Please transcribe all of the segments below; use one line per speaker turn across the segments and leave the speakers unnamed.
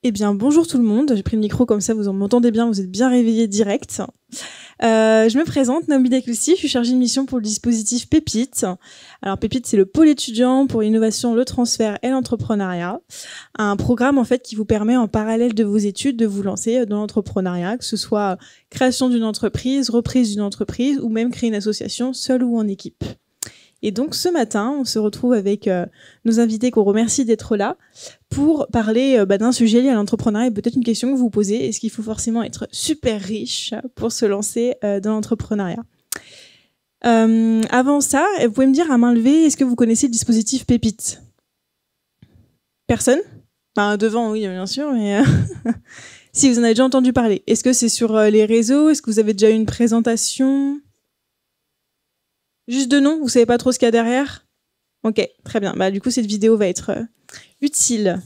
Eh bien, bonjour tout le monde. J'ai pris le micro comme ça, vous m'entendez bien, vous êtes bien réveillés direct. Je me présente, Naomi Dacoussi, je suis chargée de mission pour le dispositif Pépite. Alors Pépite, c'est le pôle étudiant pour l'innovation, le transfert et l'entrepreneuriat. Un programme en fait qui vous permet en parallèle de vos études de vous lancer dans l'entrepreneuriat, que ce soit création d'une entreprise, reprise d'une entreprise ou même créer une association seule ou en équipe. Et donc ce matin, on se retrouve avec nos invités qu'on remercie d'être là pour parler d'un sujet lié à l'entrepreneuriat et peut-être une question que vous vous posez. Est-ce qu'il faut forcément être super riche pour se lancer dans l'entrepreneuriat ? Avant ça, vous pouvez me dire à main levée, est-ce que vous connaissez le dispositif Pépite ? Personne ? Devant, oui, bien sûr, mais si vous en avez déjà entendu parler. Est-ce que c'est sur les réseaux ? Est-ce que vous avez déjà eu une présentation ? Juste de nom, vous savez pas trop ce qu'il y a derrière ? Ok, très bien. Du coup, cette vidéo va être utile.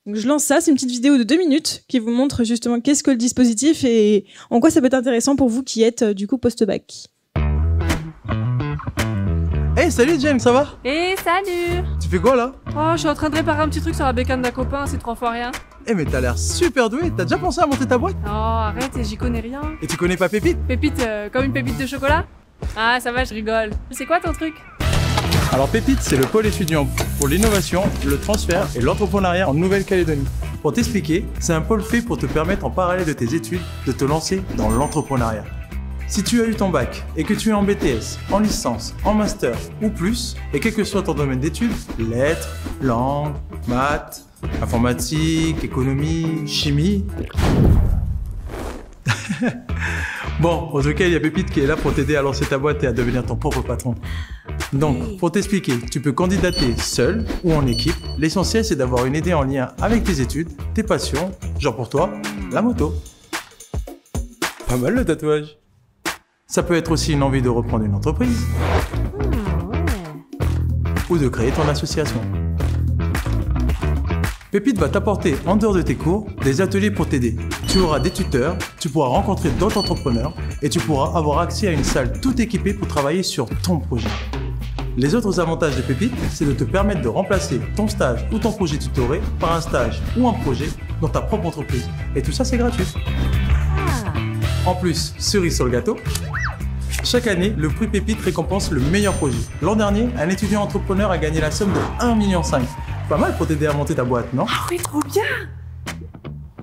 Donc, je lance ça, c'est une petite vidéo de 2 minutes qui vous montre justement qu'est-ce que le dispositif et en quoi ça peut être intéressant pour vous qui êtes du coup post-bac.
Hey, salut James, ça va ?
Hey, salut!
Tu fais quoi là ?
Oh, je suis en train de réparer un petit truc sur la bécane d'un copain, c'est 3 fois rien.
Mais t'as l'air super doué, t'as déjà pensé à monter ta boîte ?
Oh, arrête, j'y connais rien.
Et tu connais pas Pépite ?
Pépite, comme une pépite de chocolat ? Ah, ça va, je rigole. C'est quoi ton truc ?
Alors Pépite, c'est le pôle étudiant pour l'innovation, le transfert et l'entrepreneuriat en Nouvelle-Calédonie. Pour t'expliquer, c'est un pôle fait pour te permettre en parallèle de tes études de te lancer dans l'entrepreneuriat. Si tu as eu ton bac et que tu es en BTS, en licence, en master ou plus, et quel que soit ton domaine d'études, lettres, langues, maths, informatique, économie, chimie... Bon, en tout cas, il y a Pépite qui est là pour t'aider à lancer ta boîte et à devenir ton propre patron. Donc, pour t'expliquer, tu peux candidater seul ou en équipe. L'essentiel, c'est d'avoir une idée en lien avec tes études, tes passions, genre pour toi, la moto. Pas mal le tatouage. Ça peut être aussi une envie de reprendre une entreprise ou de créer ton association. Pépite va t'apporter, en dehors de tes cours, des ateliers pour t'aider. Tu auras des tuteurs, tu pourras rencontrer d'autres entrepreneurs et tu pourras avoir accès à une salle tout équipée pour travailler sur ton projet. Les autres avantages de Pépite, c'est de te permettre de remplacer ton stage ou ton projet tutoré par un stage ou un projet dans ta propre entreprise. Et tout ça, c'est gratuit. En plus, cerise sur le gâteau, chaque année, le prix Pépite récompense le meilleur projet. L'an dernier, un étudiant entrepreneur a gagné la somme de 1,5 million. Pas mal pour t'aider à monter ta boîte, non ?
Ah oui, trop bien!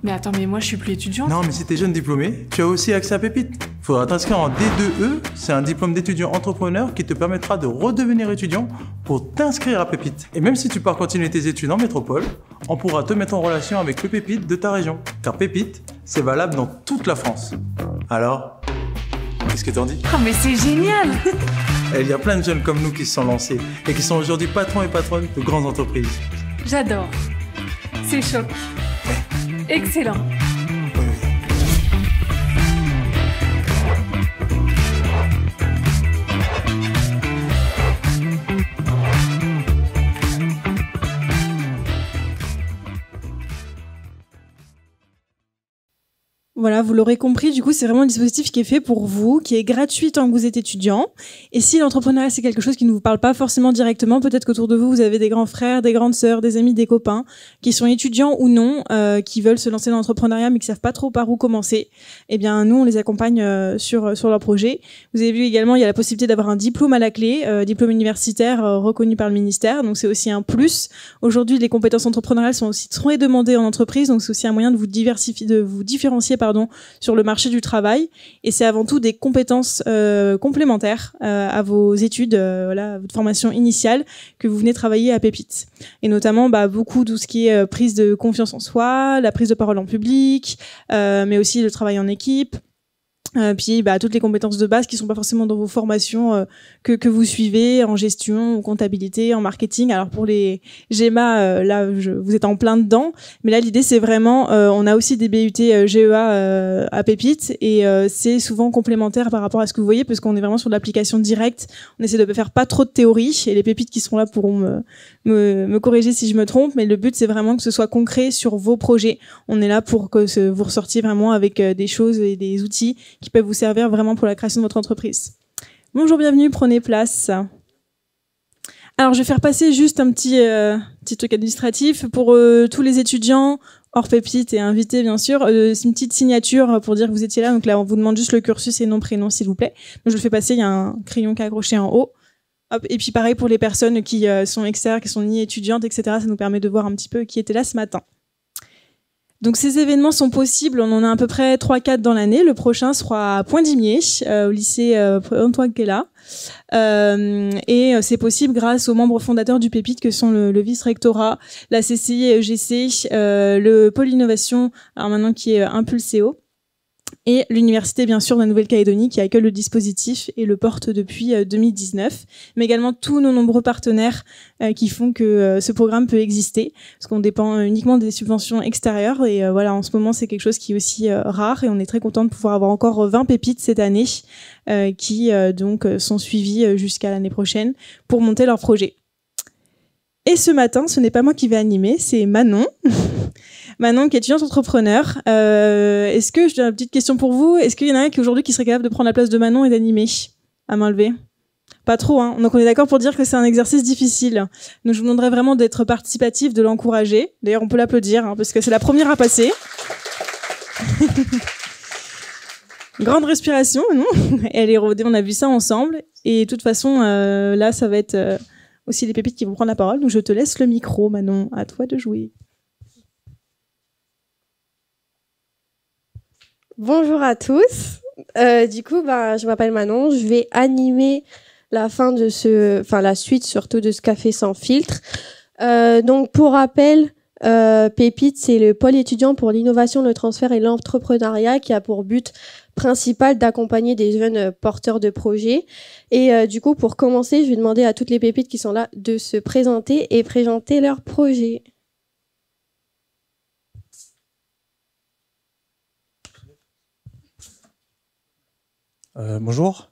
Mais attends, mais moi je suis plus étudiante.
Non, mais si t'es jeune diplômé, tu as aussi accès à Pépite. Faudra t'inscrire en D2E, c'est un diplôme d'étudiant entrepreneur qui te permettra de redevenir étudiant pour t'inscrire à Pépite. Et même si tu pars continuer tes études en métropole, on pourra te mettre en relation avec le Pépite de ta région. Car Pépite, c'est valable dans toute la France. Alors, qu'est-ce que t'en dis ?
Oh mais c'est génial!
Et il y a plein de jeunes comme nous qui se sont lancés et qui sont aujourd'hui patrons et patronnes de grandes entreprises.
J'adore. C'est chaud. Excellent.
Voilà, vous l'aurez compris, du coup, c'est vraiment un dispositif qui est fait pour vous, qui est gratuit tant que vous êtes étudiant. Et si l'entrepreneuriat, c'est quelque chose qui ne vous parle pas forcément directement, peut-être qu'autour de vous, vous avez des grands frères, des grandes sœurs, des amis, des copains, qui sont étudiants ou non, qui veulent se lancer dans l'entrepreneuriat, mais qui savent pas trop par où commencer. Eh bien, nous, on les accompagne sur leur projet. Vous avez vu également, il y a la possibilité d'avoir un diplôme à la clé, diplôme universitaire reconnu par le ministère. Donc, c'est aussi un plus. Aujourd'hui, les compétences entrepreneuriales sont aussi très demandées en entreprise, donc c'est aussi un moyen de vous différencier, sur le marché du travail, et c'est avant tout des compétences complémentaires à vos études, à votre formation initiale que vous venez travailler à Pépite. Et notamment beaucoup tout ce qui est prise de confiance en soi, la prise de parole en public, mais aussi le travail en équipe. Puis toutes les compétences de base qui sont pas forcément dans vos formations que vous suivez en gestion, en comptabilité, en marketing. Alors pour les GEMA, vous êtes en plein dedans, mais là l'idée c'est vraiment on a aussi des BUT GEA à Pépite et c'est souvent complémentaire par rapport à ce que vous voyez parce qu'on est vraiment sur de l'application directe. On essaie de faire pas trop de théorie et les pépites qui seront là pourront me corriger si je me trompe, mais le but c'est vraiment que ce soit concret sur vos projets. On est là pour que vous ressortiez vraiment avec des choses et des outils qui peuvent vous servir vraiment pour la création de votre entreprise. Bonjour, bienvenue, prenez place. Alors, je vais faire passer juste un petit truc administratif pour tous les étudiants hors Pépite et invités, bien sûr. C'est une petite signature pour dire que vous étiez là. Donc là, on vous demande juste le cursus et nom, prénom, s'il vous plaît. Donc, je le fais passer. Il y a un crayon qui est accroché en haut. Hop. Et puis, pareil pour les personnes qui sont externes, qui sont ni étudiantes, etc. Ça nous permet de voir un petit peu qui était là ce matin. Donc ces événements sont possibles, on en a à peu près 3-4 dans l'année. Le prochain sera à Point-d'Imier, au lycée Antoine Quella. Et c'est possible grâce aux membres fondateurs du Pépite que sont le vice-rectorat, la CCI et EGC, le pôle innovation, alors maintenant qui est Impulséo, et l'université bien sûr de la Nouvelle-Calédonie qui accueille le dispositif et le porte depuis 2019, mais également tous nos nombreux partenaires qui font que ce programme peut exister, parce qu'on dépend uniquement des subventions extérieures, et voilà, en ce moment c'est quelque chose qui est aussi rare, et on est très content de pouvoir avoir encore 20 pépites cette année qui donc sont suivies jusqu'à l'année prochaine pour monter leur projet. Et ce matin, ce n'est pas moi qui vais animer, c'est Manon. Manon, qui est étudiante entrepreneur. Est-ce que, j'ai une petite question pour vous, est-ce qu'il y en a un qui aujourd'hui qui serait capable de prendre la place de Manon et d'animer? À main levée. Pas trop, hein. Donc on est d'accord pour dire que c'est un exercice difficile. Donc je vous demanderais vraiment d'être participatif, de l'encourager. D'ailleurs, on peut l'applaudir, hein, parce que c'est la première à passer. Grande respiration, non? Elle est rodée, on a vu ça ensemble. Et de toute façon, là, ça va être aussi les pépites qui vont prendre la parole. Donc je te laisse le micro, Manon. À toi de jouer.
Bonjour à tous. Du coup, je m'appelle Manon. Je vais animer la suite surtout de ce café sans filtre. Donc, pour rappel, Pépite, c'est le pôle étudiant pour l'innovation, le transfert et l'entrepreneuriat qui a pour but principal d'accompagner des jeunes porteurs de projets. Et du coup, pour commencer, je vais demander à toutes les pépites qui sont là de se présenter et présenter leur projet.
Bonjour,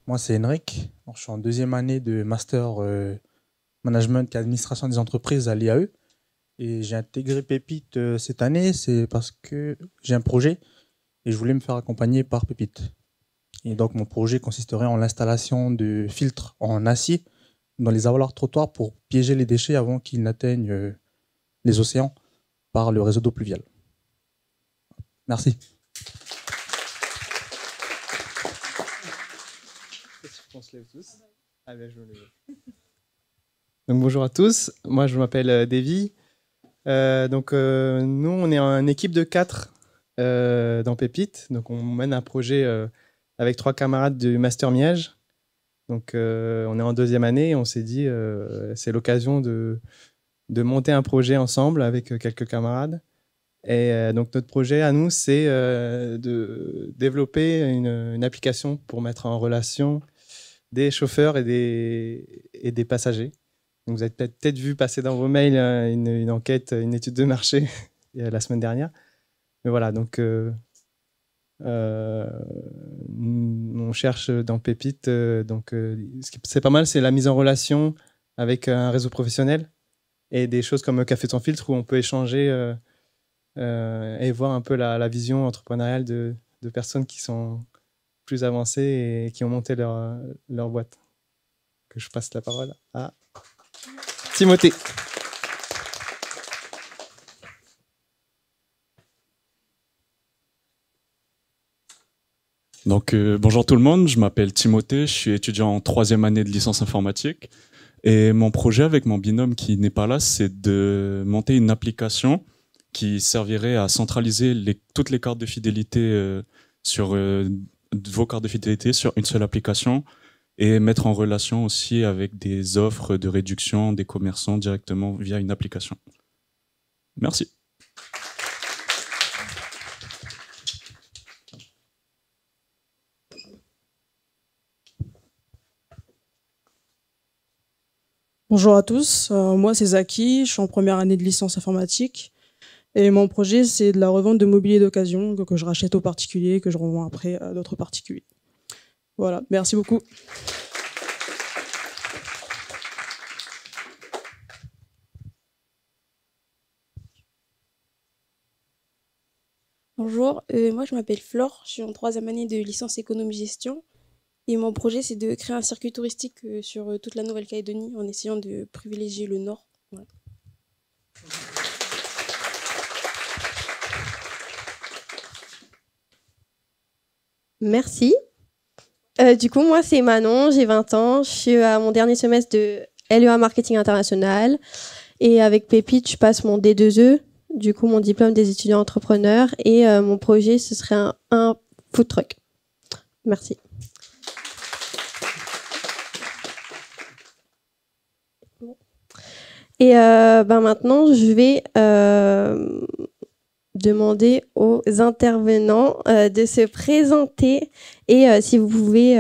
moi c'est Henrik. Je suis en deuxième année de master management et administration des entreprises à l'IAE. Et j'ai intégré Pépite cette année, c'est parce que j'ai un projet et je voulais me faire accompagner par Pépite. Et donc mon projet consisterait en l'installation de filtres en acier dans les avaloirs trottoirs pour piéger les déchets avant qu'ils n'atteignent les océans par le réseau d'eau pluviale. Merci.
On se lève tous. Donc bonjour à tous, moi je m'appelle Davy. Nous on est une équipe de 4 dans Pépite. Donc on mène un projet avec 3 camarades du Master Miège. Donc on est en deuxième année et on s'est dit c'est l'occasion de monter un projet ensemble avec quelques camarades. Et donc notre projet à nous c'est de développer une application pour mettre en relation des chauffeurs et des passagers. Donc vous avez peut-être vu passer dans vos mails une enquête, une étude de marché la semaine dernière. Mais voilà, donc on cherche dans Pépite. Ce qui c'est pas mal, c'est la mise en relation avec un réseau professionnel et des choses comme Café sans filtre où on peut échanger et voir un peu la vision entrepreneuriale de personnes qui sont plus avancés et qui ont monté leur boîte. Que je passe la parole à Timothée.
Donc bonjour tout le monde, je m'appelle Timothée, je suis étudiant en 3e année de licence informatique et mon projet avec mon binôme qui n'est pas là, c'est de monter une application qui servirait à centraliser toutes les cartes de fidélité sur vos cartes de fidélité sur une seule application et mettre en relation aussi avec des offres de réduction des commerçants directement via une application. Merci.
Bonjour à tous, moi c'est Zaki, je suis en première année de licence informatique. Et mon projet, c'est de la revente de mobilier d'occasion que je rachète aux particuliers, que je revends après à d'autres particuliers. Voilà, merci beaucoup.
Bonjour, moi je m'appelle Flore, je suis en 3e année de licence économie-gestion. Et mon projet, c'est de créer un circuit touristique sur toute la Nouvelle-Calédonie en essayant de privilégier le nord. Voilà.
Merci. Du coup, moi, c'est Manon, j'ai 20 ans. Je suis à mon dernier semestre de LEA Marketing International. Et avec Pépite, je passe mon D2E, du coup, mon diplôme des étudiants entrepreneurs. Et mon projet, ce serait un food truck. Merci. Et maintenant, je vais demander aux intervenants de se présenter et si vous pouvez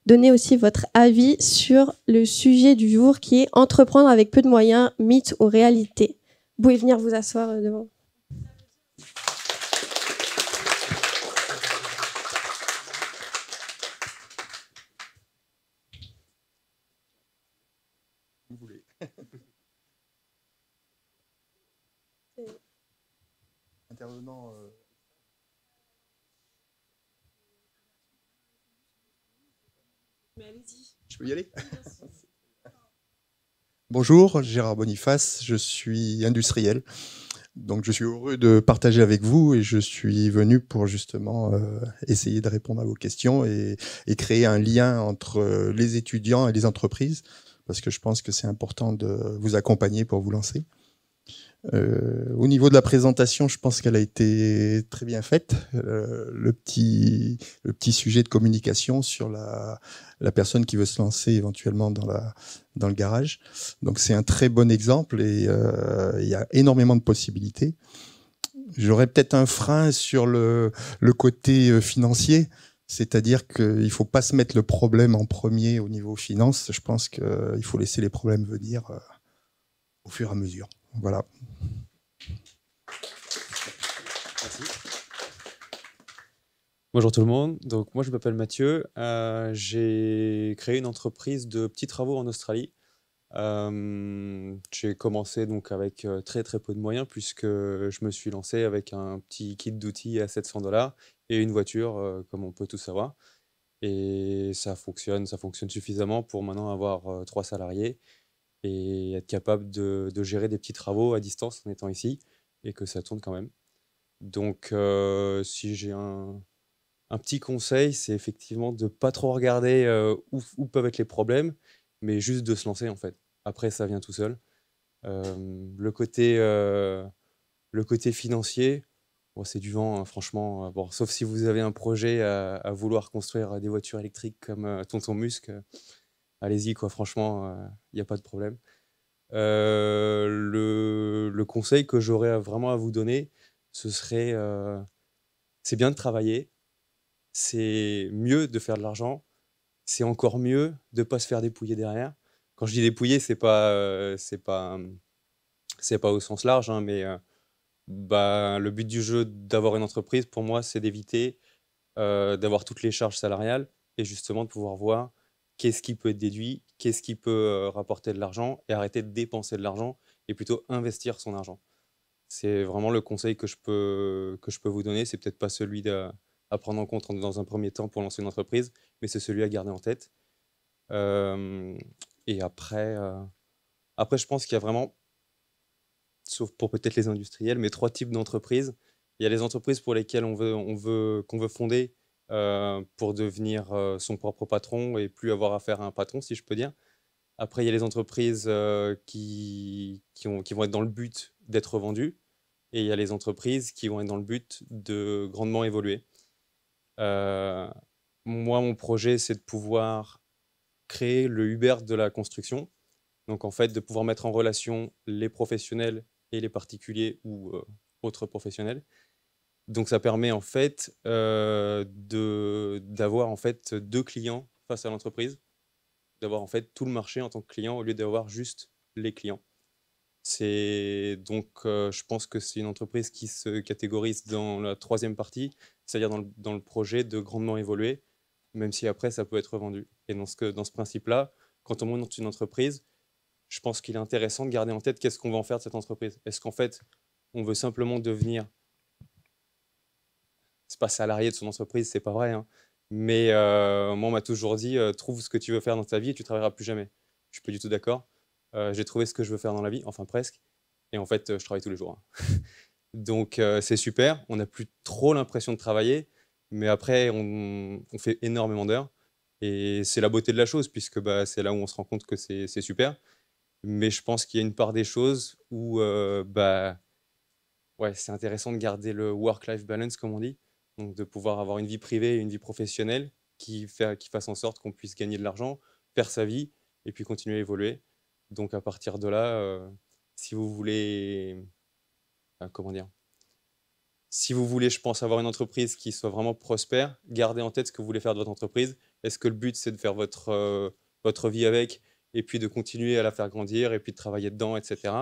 donner aussi votre avis sur le sujet du jour qui est entreprendre avec peu de moyens, mythe ou réalité. Vous pouvez venir vous asseoir devant.
Vous voulez. Intervenant.
Mais allez-y.
Je peux y aller? Bonjour, Gérard Boniface, je suis industriel. Donc je suis heureux de partager avec vous et je suis venu pour justement essayer de répondre à vos questions et créer un lien entre les étudiants et les entreprises, parce que je pense que c'est important de vous accompagner pour vous lancer. Au niveau de la présentation, je pense qu'elle a été très bien faite. Le petit sujet de communication sur la personne qui veut se lancer éventuellement dans le garage. Donc c'est un très bon exemple et il y a énormément de possibilités. J'aurais peut-être un frein sur le côté financier, c'est-à-dire qu'il ne faut pas se mettre le problème en premier au niveau finance. Je pense qu'il faut laisser les problèmes venir au fur et à mesure. Voilà.
Merci. Bonjour tout le monde. Donc moi je m'appelle Mathieu. J'ai créé une entreprise de petits travaux en Australie. J'ai commencé donc avec très peu de moyens puisque je me suis lancé avec un petit kit d'outils à 700$ et une voiture comme on peut tout savoir. Et ça fonctionne suffisamment pour maintenant avoir 3 salariés et être capable de gérer des petits travaux à distance en étant ici et que ça tourne quand même. Donc si j'ai un petit conseil, c'est effectivement de ne pas trop regarder où peuvent être les problèmes, mais juste de se lancer en fait. Après, ça vient tout seul. Le côté financier, bon, c'est du vent, hein, franchement. Bon, sauf si vous avez un projet à vouloir construire des voitures électriques comme Tonton Musk, allez-y, quoi, franchement, il n'y a pas de problème. Le conseil que j'aurais vraiment à vous donner, ce serait, c'est bien de travailler, c'est mieux de faire de l'argent, c'est encore mieux de ne pas se faire dépouiller derrière. Quand je dis dépouiller, c'est pas au sens large, hein, mais le but du jeu d'avoir une entreprise, pour moi, c'est d'éviter d'avoir toutes les charges salariales et justement de pouvoir voir qu'est-ce qui peut être déduit, qu'est-ce qui peut rapporter de l'argent et arrêter de dépenser de l'argent et plutôt investir son argent. C'est vraiment le conseil que je peux vous donner. C'est peut-être pas celui à prendre en compte dans un premier temps pour lancer une entreprise, mais c'est celui à garder en tête. Et après, je pense qu'il y a vraiment, sauf pour peut-être les industriels, mais 3 types d'entreprises. Il y a les entreprises pour lesquelles qu'on veut fonder pour devenir son propre patron et plus avoir affaire à un patron, si je peux dire. Après, il y a les entreprises qui vont être dans le but d'être vendues. Et il y a les entreprises qui vont être dans le but de grandement évoluer. Moi, mon projet, c'est de pouvoir créer le Uber de la construction. Donc, en fait, de pouvoir mettre en relation les professionnels et les particuliers ou autres professionnels. Donc, ça permet en fait d'avoir en fait 2 clients face à l'entreprise, d'avoir en fait tout le marché en tant que client au lieu d'avoir juste les clients. Donc, je pense que c'est une entreprise qui se catégorise dans la 3e partie, c'est-à-dire dans le projet de grandement évoluer, même si après ça peut être vendu. Et dans ce principe-là, quand on monte une entreprise, je pense qu'il est intéressant de garder en tête qu'est-ce qu'on va en faire de cette entreprise. Est-ce qu'en fait, on veut simplement devenir, c'est pas salarié de son entreprise, c'est pas vrai, hein, Mais moi, on m'a toujours dit trouve ce que tu veux faire dans ta vie et tu travailleras plus jamais. Je suis pas du tout d'accord. J'ai trouvé ce que je veux faire dans la vie, enfin presque. Et en fait, je travaille tous les jours, hein. Donc, c'est super. On n'a plus trop l'impression de travailler. Mais après, on fait énormément d'heures. Et c'est la beauté de la chose, puisque bah, c'est là où on se rend compte que c'est super. Mais je pense qu'il y a une part des choses où bah, ouais, c'est intéressant de garder le work-life balance, comme on dit. Donc, de pouvoir avoir une vie privée et une vie professionnelle qui fasse en sorte qu'on puisse gagner de l'argent, faire sa vie et puis continuer à évoluer. Donc, à partir de là, si vous voulez, comment dire, si vous voulez, je pense, avoir une entreprise qui soit vraiment prospère, gardez en tête ce que vous voulez faire de votre entreprise. Est-ce que le but, c'est de faire votre vie avec et puis de continuer à la faire grandir et puis de travailler dedans, etc.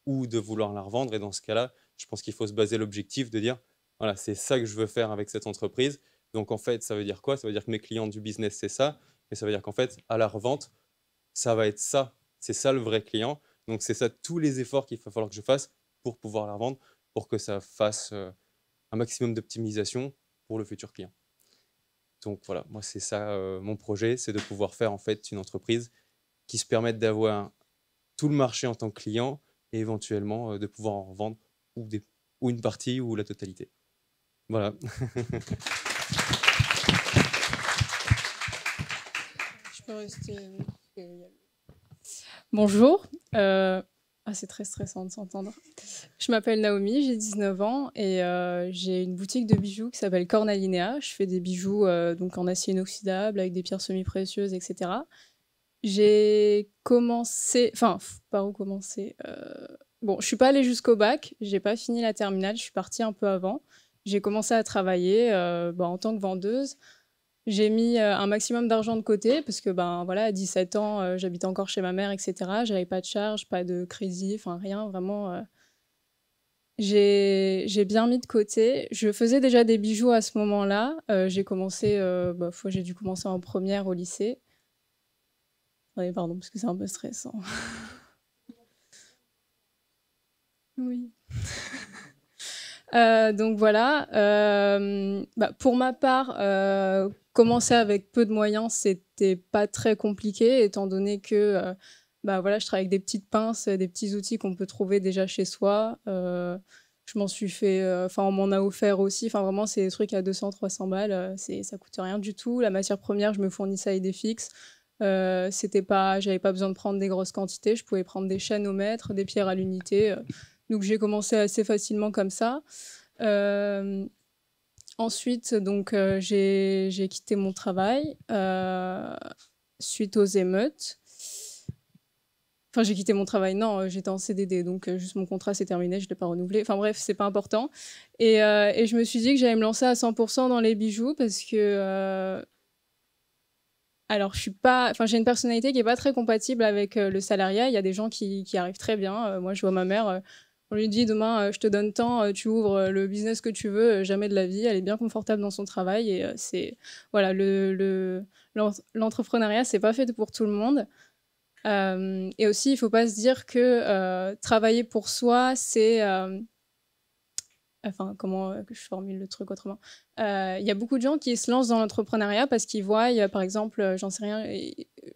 Ou de vouloir la revendre. Et dans ce cas-là, je pense qu'il faut se baser l'objectif de dire, voilà, c'est ça que je veux faire avec cette entreprise. Donc, en fait, ça veut dire quoi? Ça veut dire que mes clients du business, c'est ça. Et ça veut dire qu'en fait, à la revente, ça va être ça. C'est ça le vrai client. Donc, c'est ça tous les efforts qu'il va falloir que je fasse pour pouvoir la revendre, pour que ça fasse un maximum d'optimisation pour le futur client. Donc voilà, moi c'est ça mon projet, c'est de pouvoir faire en fait une entreprise qui se permette d'avoir tout le marché en tant que client et éventuellement de pouvoir en revendre ou une partie ou la totalité. Voilà.
Je peux rester. Bonjour. C'est très stressant de s'entendre. Je m'appelle Naomi, j'ai 19 ans et j'ai une boutique de bijoux qui s'appelle Cornalinea. Je fais des bijoux donc en acier inoxydable avec des pierres semi-précieuses, etc. J'ai commencé... Enfin, par où commencer Bon, je suis pas allée jusqu'au bac, j'ai pas fini la terminale, je suis partie un peu avant. J'ai commencé à travailler en tant que vendeuse. J'ai mis un maximum d'argent de côté parce que voilà, à 17 ans, j'habitais encore chez ma mère, etc. J'avais pas de charge, pas de crédit, enfin rien, vraiment. J'ai bien mis de côté. Je faisais déjà des bijoux à ce moment-là. J'ai commencé, j'ai dû commencer en première au lycée. Oui, pardon, parce que c'est un peu stressant. Oui. Donc voilà. Pour ma part, commencer avec peu de moyens, c'était pas très compliqué, étant donné que voilà, je travaille avec des petites pinces, des petits outils qu'on peut trouver déjà chez soi. Je m'en suis fait, on m'en a offert aussi. Enfin, vraiment, c'est des trucs à 200-300 balles. Ça coûte rien du tout. La matière première, je me fournissais à Idefix. J'avais pas besoin de prendre des grosses quantités. Je pouvais prendre des chaînes au mètre, des pierres à l'unité. Donc, j'ai commencé assez facilement comme ça. Ensuite, donc, j'ai quitté mon travail suite aux émeutes. Enfin, j'ai quitté mon travail, non, j'étais en CDD, donc juste mon contrat s'est terminé, je ne l'ai pas renouvelé. Enfin bref, c'est pas important. Et je me suis dit que j'allais me lancer à 100% dans les bijoux parce que... Alors, j'ai une personnalité qui n'est pas très compatible avec le salariat. Il y a des gens qui arrivent très bien. Moi, je vois ma mère... On lui dit demain, je te donne tant, tu ouvres le business que tu veux, jamais de la vie. Elle est bien confortable dans son travail et voilà, l'entrepreneuriat, c'est pas fait pour tout le monde. Et aussi, il faut pas se dire que travailler pour soi, c'est comment que je formule le truc autrement. Il y a beaucoup de gens qui se lancent dans l'entrepreneuriat parce qu'ils voient, par exemple, j'en sais rien,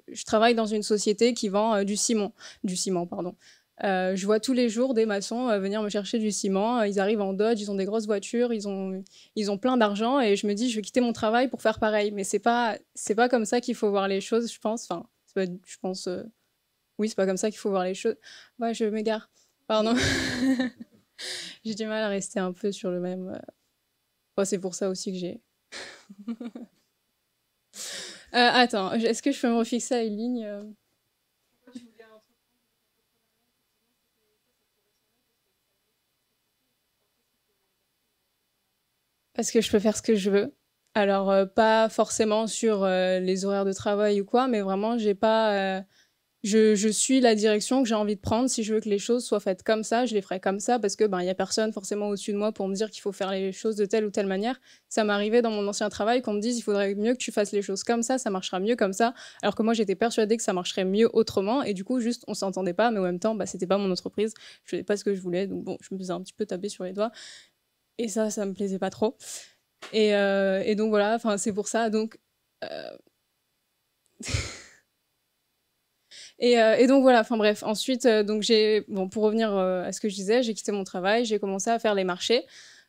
je travaille dans une société qui vend du ciment, pardon. Je vois tous les jours des maçons venir me chercher du ciment. Ils arrivent en Dodge, ils ont des grosses voitures, ils ont plein d'argent et je me dis je vais quitter mon travail pour faire pareil. Mais c'est pas comme ça qu'il faut voir les choses, je pense. Enfin, oui, c'est pas comme ça qu'il faut voir les choses. Ouais, je m'égare. Pardon. J'ai du mal à rester un peu sur le même. C'est pour ça aussi que j'ai. Attends, est-ce que je peux me refixer à une ligne Parce que je peux faire ce que je veux. Alors, pas forcément sur les horaires de travail ou quoi, mais vraiment, j'ai pas... je suis la direction que j'ai envie de prendre. Si je veux que les choses soient faites comme ça, je les ferai comme ça parce que y a personne forcément au-dessus de moi pour me dire qu'il faut faire les choses de telle ou telle manière. Ça m'arrivait dans mon ancien travail qu'on me dise il faudrait mieux que tu fasses les choses comme ça marchera mieux comme ça. Alors que moi, j'étais persuadée que ça marcherait mieux autrement et du coup, juste, on s'entendait pas, mais en même temps, c'était pas mon entreprise. Je faisais pas ce que je voulais, donc bon, je me faisais un petit peu taper sur les doigts et ça me plaisait pas trop. Et donc voilà, enfin c'est pour ça. Donc et donc voilà, enfin bref. Ensuite, donc pour revenir à ce que je disais, j'ai quitté mon travail, j'ai commencé à faire les marchés.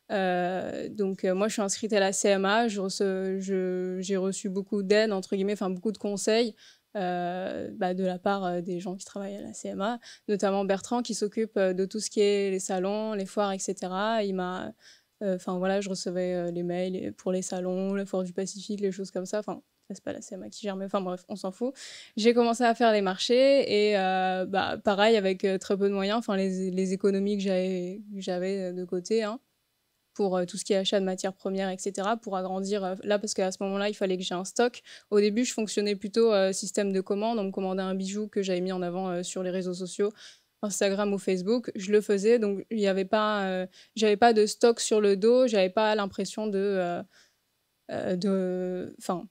Donc moi, je suis inscrite à la CMA. J'ai reçu beaucoup d'aide entre guillemets, enfin beaucoup de conseils de la part des gens qui travaillent à la CMA, notamment Bertrand qui s'occupe de tout ce qui est les salons, les foires, etc. Il m'a Enfin voilà, je recevais les mails pour les salons, la foire du Pacifique, les choses comme ça. Enfin, c'est pas la CMA qui gère, mais enfin bref, on s'en fout. J'ai commencé à faire les marchés et pareil, avec très peu de moyens, enfin les économies que j'avais de côté, hein, pour tout ce qui est achat de matières premières, etc., pour agrandir là, parce qu'à ce moment-là, il fallait que j'ai un stock. Au début, je fonctionnais plutôt système de commande. On me commandait un bijou que j'avais mis en avant sur les réseaux sociaux, Instagram ou Facebook, je le faisais, donc il y avait pas, j'avais pas de stock sur le dos, j'avais pas l'impression enfin,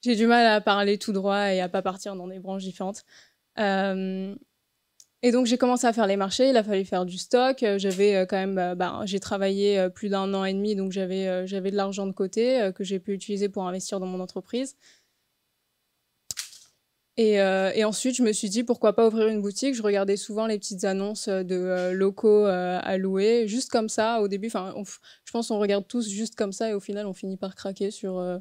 j'ai du mal à parler tout droit et à pas partir dans des branches différentes. Et donc j'ai commencé à faire les marchés, il a fallu faire du stock, j'avais quand même, j'ai travaillé plus d'1 an et demi, donc j'avais de l'argent de côté que j'ai pu utiliser pour investir dans mon entreprise. Et ensuite, je me suis dit, pourquoi pas ouvrir une boutique. Je regardais souvent les petites annonces de locaux à louer, juste comme ça, au début. Enfin, je pense qu'on regarde tous juste comme ça, et au final, on finit par craquer sur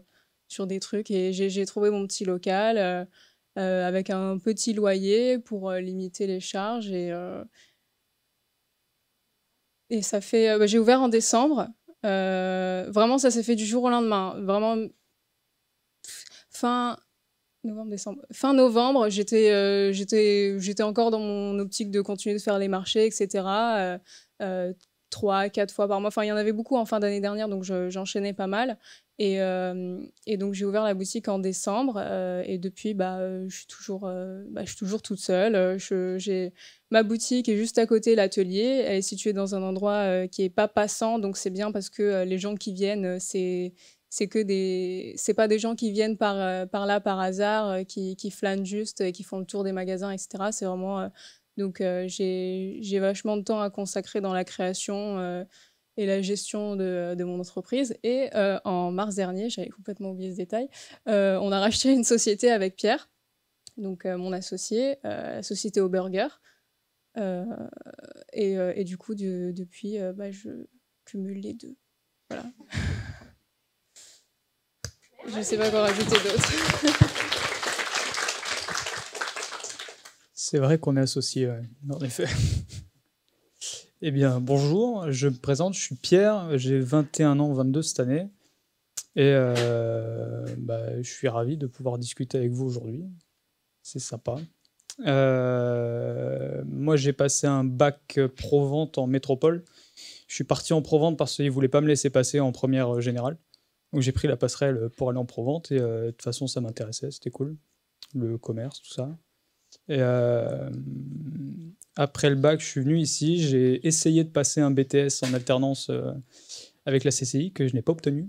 des trucs. Et j'ai trouvé mon petit local avec un petit loyer pour limiter les charges. Et ça fait... j'ai ouvert en décembre. Vraiment, ça s'est fait du jour au lendemain. Vraiment, fin novembre, j'étais encore dans mon optique de continuer de faire les marchés, etc. 3, 4 fois par mois. Enfin, il y en avait beaucoup en fin d'année dernière, donc j'enchaînais pas mal. Et donc, j'ai ouvert la boutique en décembre. Et depuis, je suis toujours toute seule. Ma boutique est juste à côté de l'atelier. Elle est située dans un endroit qui n'est pas passant, donc c'est bien parce que les gens qui viennent, c'est pas des gens qui viennent par là par hasard, qui flânent juste et qui font le tour des magasins, etc. C'est vraiment donc j'ai vachement de temps à consacrer dans la création et la gestion de mon entreprise. Et en mars dernier, j'avais complètement oublié ce détail, on a racheté une société avec Pierre, donc mon associé, la société au burger. Et du coup, depuis, je cumule les deux. Voilà. Je ne sais pas quoi rajouter d'autre.
C'est vrai qu'on est associés, ouais, en effet. Eh bien, bonjour, je me présente, je suis Pierre, j'ai 21 ans, 22 cette année. Et je suis ravi de pouvoir discuter avec vous aujourd'hui. C'est sympa. Moi, j'ai passé un bac pro-vente en métropole. Je suis parti en pro-vente parce qu'ils ne voulaient pas me laisser passer en première générale. Donc j'ai pris la passerelle pour aller en pro-vente et de toute façon ça m'intéressait, c'était cool, le commerce, tout ça. Et après le bac, je suis venu ici, j'ai essayé de passer un BTS en alternance avec la CCI que je n'ai pas obtenu.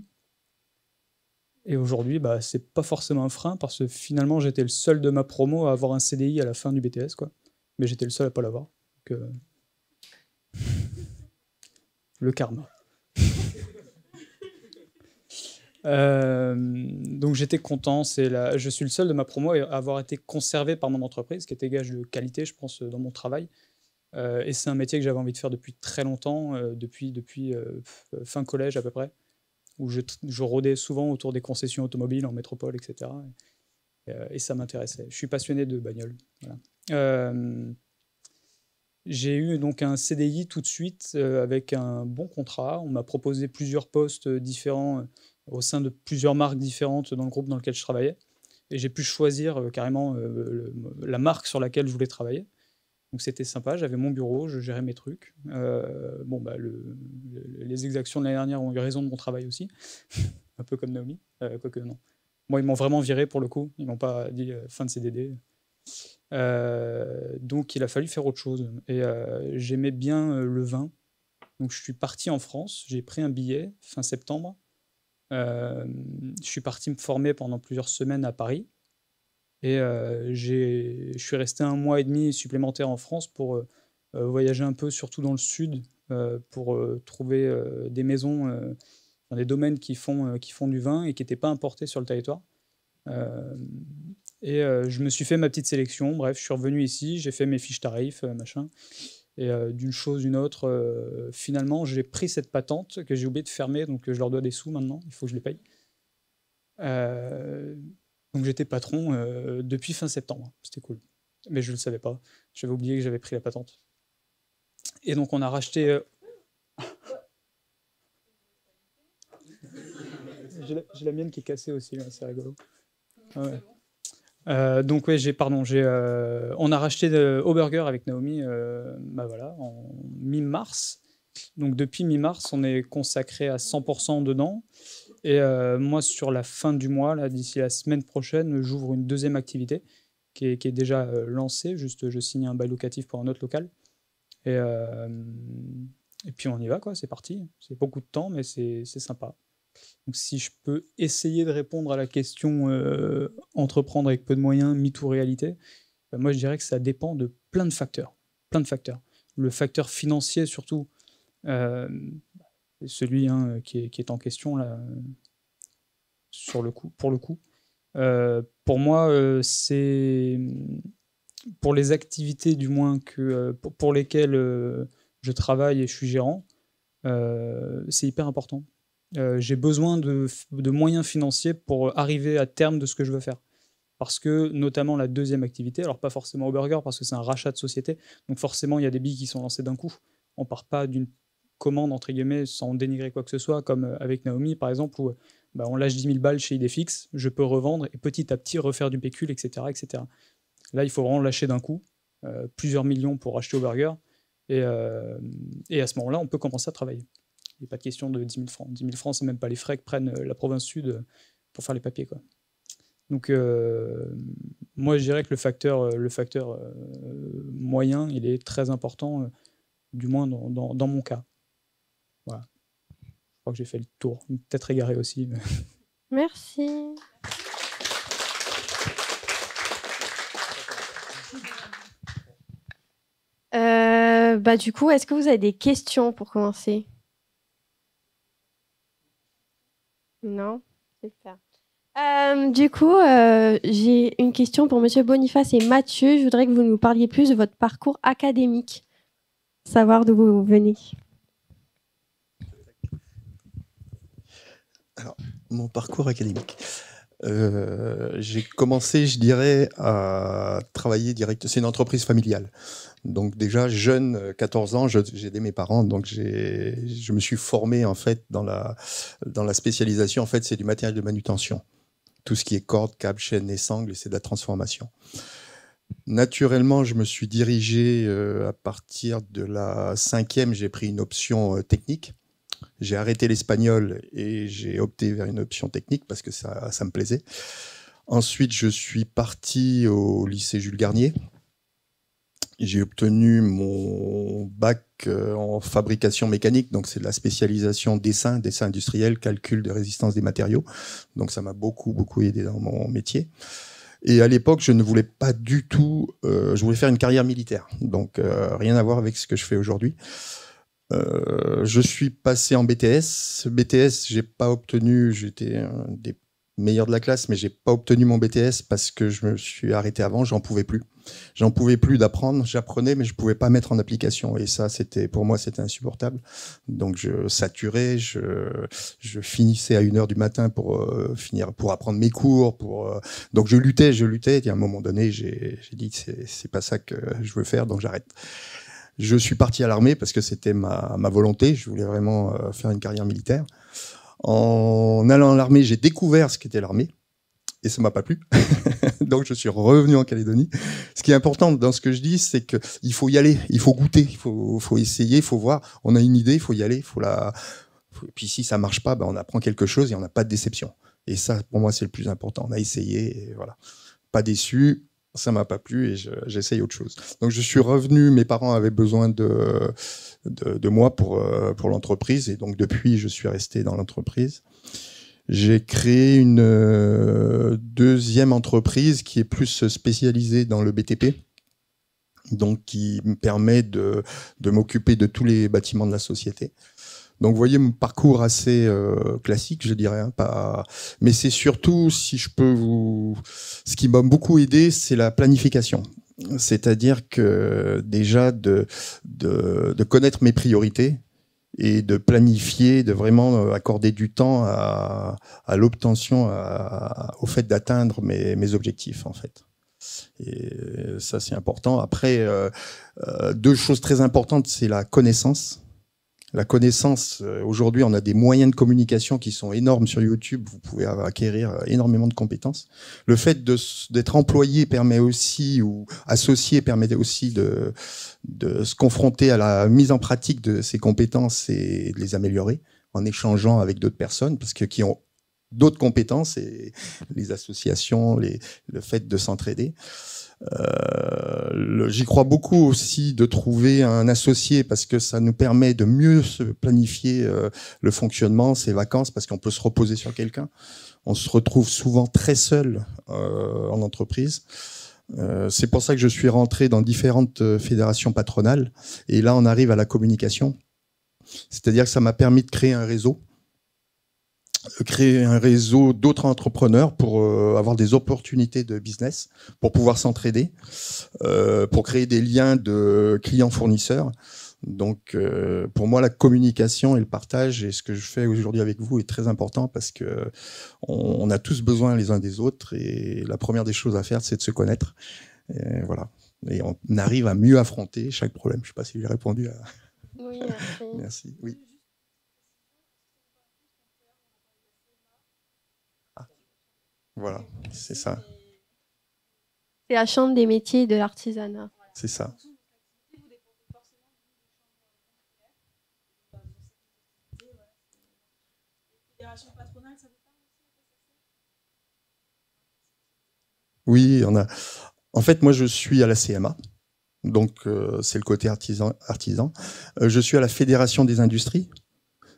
Et aujourd'hui, c'est pas forcément un frein parce que finalement j'étais le seul de ma promo à avoir un CDI à la fin du BTS, quoi. Mais j'étais le seul à pas l'avoir. Donc, le karma. Donc j'étais content, je suis le seul de ma promo à avoir été conservé par mon entreprise, qui était gage de qualité, je pense, dans mon travail. Et c'est un métier que j'avais envie de faire depuis très longtemps, depuis fin collège à peu près, où je rôdais souvent autour des concessions automobiles en métropole, etc. Et ça m'intéressait. Je suis passionné de bagnole. Voilà. J'ai eu donc un CDI tout de suite avec un bon contrat. On m'a proposé plusieurs postes différents au sein de plusieurs marques différentes dans le groupe dans lequel je travaillais. Et j'ai pu choisir carrément la marque sur laquelle je voulais travailler. Donc c'était sympa, j'avais mon bureau, je gérais mes trucs. Les exactions de l'année dernière ont eu raison de mon travail aussi. Un peu comme Naomi, quoique non. Moi, ils m'ont vraiment viré pour le coup. Ils m'ont pas dit fin de CDD. Donc il a fallu faire autre chose. Et j'aimais bien le vin. Donc je suis parti en France, j'ai pris un billet fin septembre. Je suis parti me former pendant plusieurs semaines à Paris. Et je suis resté 1 mois et demi supplémentaire en France pour voyager un peu, surtout dans le sud, pour trouver des maisons dans des domaines qui font du vin et qui n'étaient pas importés sur le territoire. Je me suis fait ma petite sélection. Bref, je suis revenu ici, j'ai fait mes fiches tarifs, machin. Et d'une chose, d'une autre, finalement, j'ai pris cette patente que j'ai oublié de fermer, donc je leur dois des sous maintenant, il faut que je les paye. Donc j'étais patron depuis fin septembre, c'était cool. Mais je ne le savais pas, j'avais oublié que j'avais pris la patente. Et donc on a racheté... J'ai la mienne qui est cassée aussi, là, c'est rigolo. Ah ouais. Donc ouais, on a racheté Auburger avec Naomi voilà, en mi-mars. Donc depuis mi-mars, on est consacré à 100% dedans. Et moi, sur la fin du mois, là, d'ici la semaine prochaine, j'ouvre une deuxième activité qui est déjà lancée. Juste, je signe un bail locatif pour un autre local. Et puis on y va, quoi, c'est parti. C'est beaucoup de temps, mais c'est sympa. Donc si je peux essayer de répondre à la question entreprendre avec peu de moyens, mythe ou réalité, moi je dirais que ça dépend de plein de facteurs. Plein de facteurs. Le facteur financier surtout, celui qui est en question là, pour le coup. Pour moi, c'est pour les activités du moins pour lesquelles je travaille et je suis gérant, c'est hyper important. J'ai besoin de moyens financiers pour arriver à terme de ce que je veux faire. Parce que, notamment la deuxième activité, alors pas forcément Auburger, parce que c'est un rachat de société, donc forcément il y a des billes qui sont lancées d'un coup. On part pas d'une commande, entre guillemets, sans dénigrer quoi que ce soit, comme avec Naomi par exemple, où on lâche 10 000 balles chez Idefix, je peux revendre et petit à petit refaire du pécule, etc., etc. Là, il faut vraiment lâcher d'un coup, plusieurs millions pour acheter Auburger, et à ce moment-là, on peut commencer à travailler. Il n'y a pas de question de 10 000 francs. 10 000 francs, c'est même pas les frais que prennent la province sud pour faire les papiers, quoi. Donc, moi, je dirais que le facteur moyen, il est très important, du moins dans mon cas. Voilà. Je crois que j'ai fait le tour. Peut-être égaré aussi. Mais...
Merci. Du coup, est-ce que vous avez des questions pour commencer? Non? Super. Du coup, j'ai une question pour Monsieur Boniface et Mathieu. Je voudrais que vous nous parliez plus de votre parcours académique, savoir d'où vous venez.
Alors, mon parcours académique. J'ai commencé, je dirais, à travailler direct. C'est une entreprise familiale. Donc déjà, jeune, 14 ans, j'ai aidé mes parents. Donc je me suis formé en fait dans la spécialisation. En fait, c'est du matériel de manutention. Tout ce qui est cordes, câbles, chaînes et sangles, c'est de la transformation. Naturellement, je me suis dirigé à partir de la 5e, j'ai pris une option technique. J'ai arrêté l'espagnol et j'ai opté vers une option technique parce que ça me plaisait. Ensuite, je suis parti au lycée Jules Garnier. J'ai obtenu mon bac en fabrication mécanique, donc c'est de la spécialisation dessin industriel, calcul de résistance des matériaux. Donc ça m'a beaucoup aidé dans mon métier. Et à l'époque, je ne voulais pas du tout... je voulais faire une carrière militaire, donc rien à voir avec ce que je fais aujourd'hui. Je suis passé en BTS. BTS, j'ai pas obtenu, j'étais un des meilleurs de la classe, mais j'ai pas obtenu mon BTS parce que je me suis arrêté avant, j'en pouvais plus. J'en pouvais plus d'apprendre, j'apprenais, mais je pouvais pas mettre en application. Et ça, pour moi, c'était insupportable. Donc, je saturais, je finissais à 1h du matin pour apprendre mes cours, donc je luttais. Et à un moment donné, j'ai dit, c'est pas ça que je veux faire, donc j'arrête. Je suis parti à l'armée parce que c'était ma volonté. Je voulais vraiment faire une carrière militaire. En allant à l'armée, j'ai découvert ce qu'était l'armée et ça m'a pas plu. Donc je suis revenu en Calédonie. Ce qui est important dans ce que je dis, c'est qu'il faut y aller, il faut goûter, il faut essayer, il faut voir. On a une idée, il faut y aller, puis si ça marche pas, on apprend quelque chose et on n'a pas de déception. Et ça, pour moi, c'est le plus important. On a essayé, et voilà. Pas déçu. Ça m'a pas plu et j'essaye autre chose. Donc je suis revenu, mes parents avaient besoin de moi pour l'entreprise et donc depuis je suis resté dans l'entreprise. J'ai créé une deuxième entreprise qui est plus spécialisée dans le BTP. donc qui me permet de m'occuper de tous les bâtiments de la société. Donc vous voyez mon parcours assez classique, je dirais, hein, pas. Mais c'est surtout, si je peux vous, ce qui m'a beaucoup aidé, c'est la planification. C'est-à-dire que déjà de connaître mes priorités et de planifier, de vraiment accorder du temps à l'obtention, au fait d'atteindre mes objectifs en fait. Et ça c'est important. Après, deux choses très importantes, c'est la connaissance. La connaissance, aujourd'hui, on a des moyens de communication qui sont énormes sur YouTube. Vous pouvez acquérir énormément de compétences. Le fait d'être employé permet aussi, ou associé permet aussi de se confronter à la mise en pratique de ces compétences et de les améliorer en échangeant avec d'autres personnes, parce que qui ont d'autres compétences, et les associations, le fait de s'entraider. J'y crois beaucoup aussi de trouver un associé parce que ça nous permet de mieux se planifier le fonctionnement, ses vacances, parce qu'on peut se reposer sur quelqu'un. On se retrouve souvent très seul en entreprise. C'est pour ça que je suis rentré dans différentes fédérations patronales. Et là, on arrive à la communication. C'est-à-dire que ça m'a permis de créer un réseau d'autres entrepreneurs pour avoir des opportunités de business, pour pouvoir s'entraider, pour créer des liens de clients-fournisseurs. Donc, pour moi, la communication et le partage, et ce que je fais aujourd'hui avec vous, est très important parce que on a tous besoin les uns des autres, et la première des choses à faire, c'est de se connaître. Et voilà. Et on arrive à mieux affronter chaque problème. Je ne sais pas si j'ai répondu à...
Oui, merci.
Merci. Oui. Voilà, c'est ça.
C'est la chambre des métiers et de l'artisanat.
C'est ça. Oui, on a. En fait, moi, je suis à la CMA, donc c'est le côté artisan. Je suis à la Fédération des industries.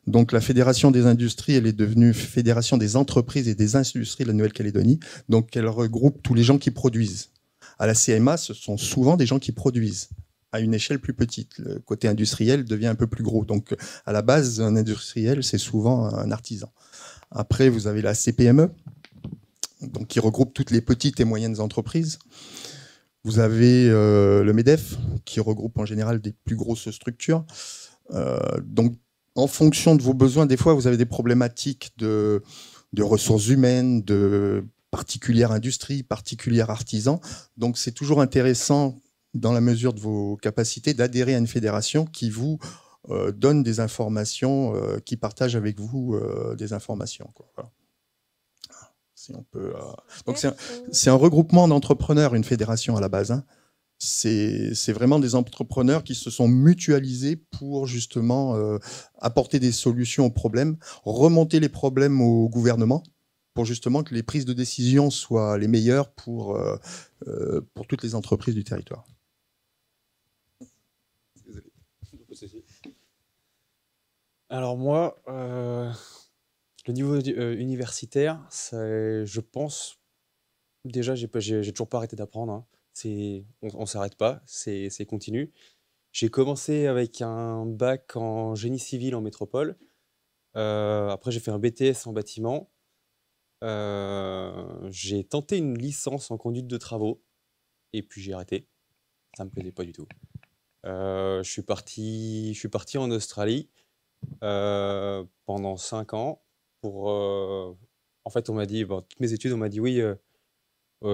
Donc la Fédération des industries, elle est devenue Fédération des entreprises et des industries de la Nouvelle-Calédonie. Donc elle regroupe tous les gens qui produisent. À la CMA, ce sont souvent des gens qui produisent à une échelle plus petite. Le côté industriel devient un peu plus gros. Donc à la base, un industriel, c'est souvent un artisan. Après, vous avez la CPME, donc qui regroupe toutes les petites et moyennes entreprises. Vous avez le MEDEF, qui regroupe en général des plus grosses structures. Donc en fonction de vos besoins, des fois, vous avez des problématiques de ressources humaines, de particulières industries, particuliers artisans. Donc, c'est toujours intéressant, dans la mesure de vos capacités, d'adhérer à une fédération qui vous donne des informations, qui partage avec vous des informations, quoi. Voilà. Si on peut, donc, c'est un regroupement d'entrepreneurs, une fédération à la base, hein. C'est vraiment des entrepreneurs qui se sont mutualisés pour justement apporter des solutions aux problèmes, remonter les problèmes au gouvernement pour justement que les prises de décision soient les meilleures pour toutes les entreprises du territoire.
Alors moi, le niveau universitaire, je pense, déjà j'ai toujours pas arrêté d'apprendre, hein. On s'arrête pas, c'est continu. J'ai commencé avec un bac en génie civil en métropole. Après, j'ai fait un BTS en bâtiment. J'ai tenté une licence en conduite de travaux. Et puis j'ai arrêté. Ça me plaisait pas du tout. Je suis parti en Australie pendant 5 ans. En fait, on m'a dit, toutes mes études, on m'a dit oui.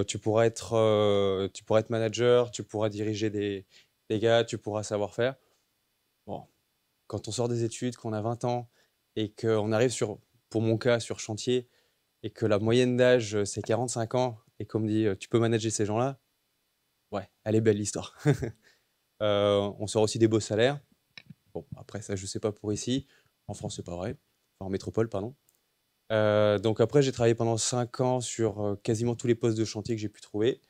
Tu pourras être manager, tu pourras diriger des gars, tu pourras savoir faire. Bon, quand on sort des études, qu'on a 20 ans et qu'on arrive pour mon cas, sur chantier, et que la moyenne d'âge, c'est 45 ans, et qu'on me dit, tu peux manager ces gens-là, ouais, elle est belle l'histoire. On sort aussi des beaux salaires. Bon, après ça, je sais pas pour ici. En France, c'est pas vrai. Enfin, en métropole, pardon. Donc après, j'ai travaillé pendant 5 ans sur quasiment tous les postes de chantier que j'ai pu trouver.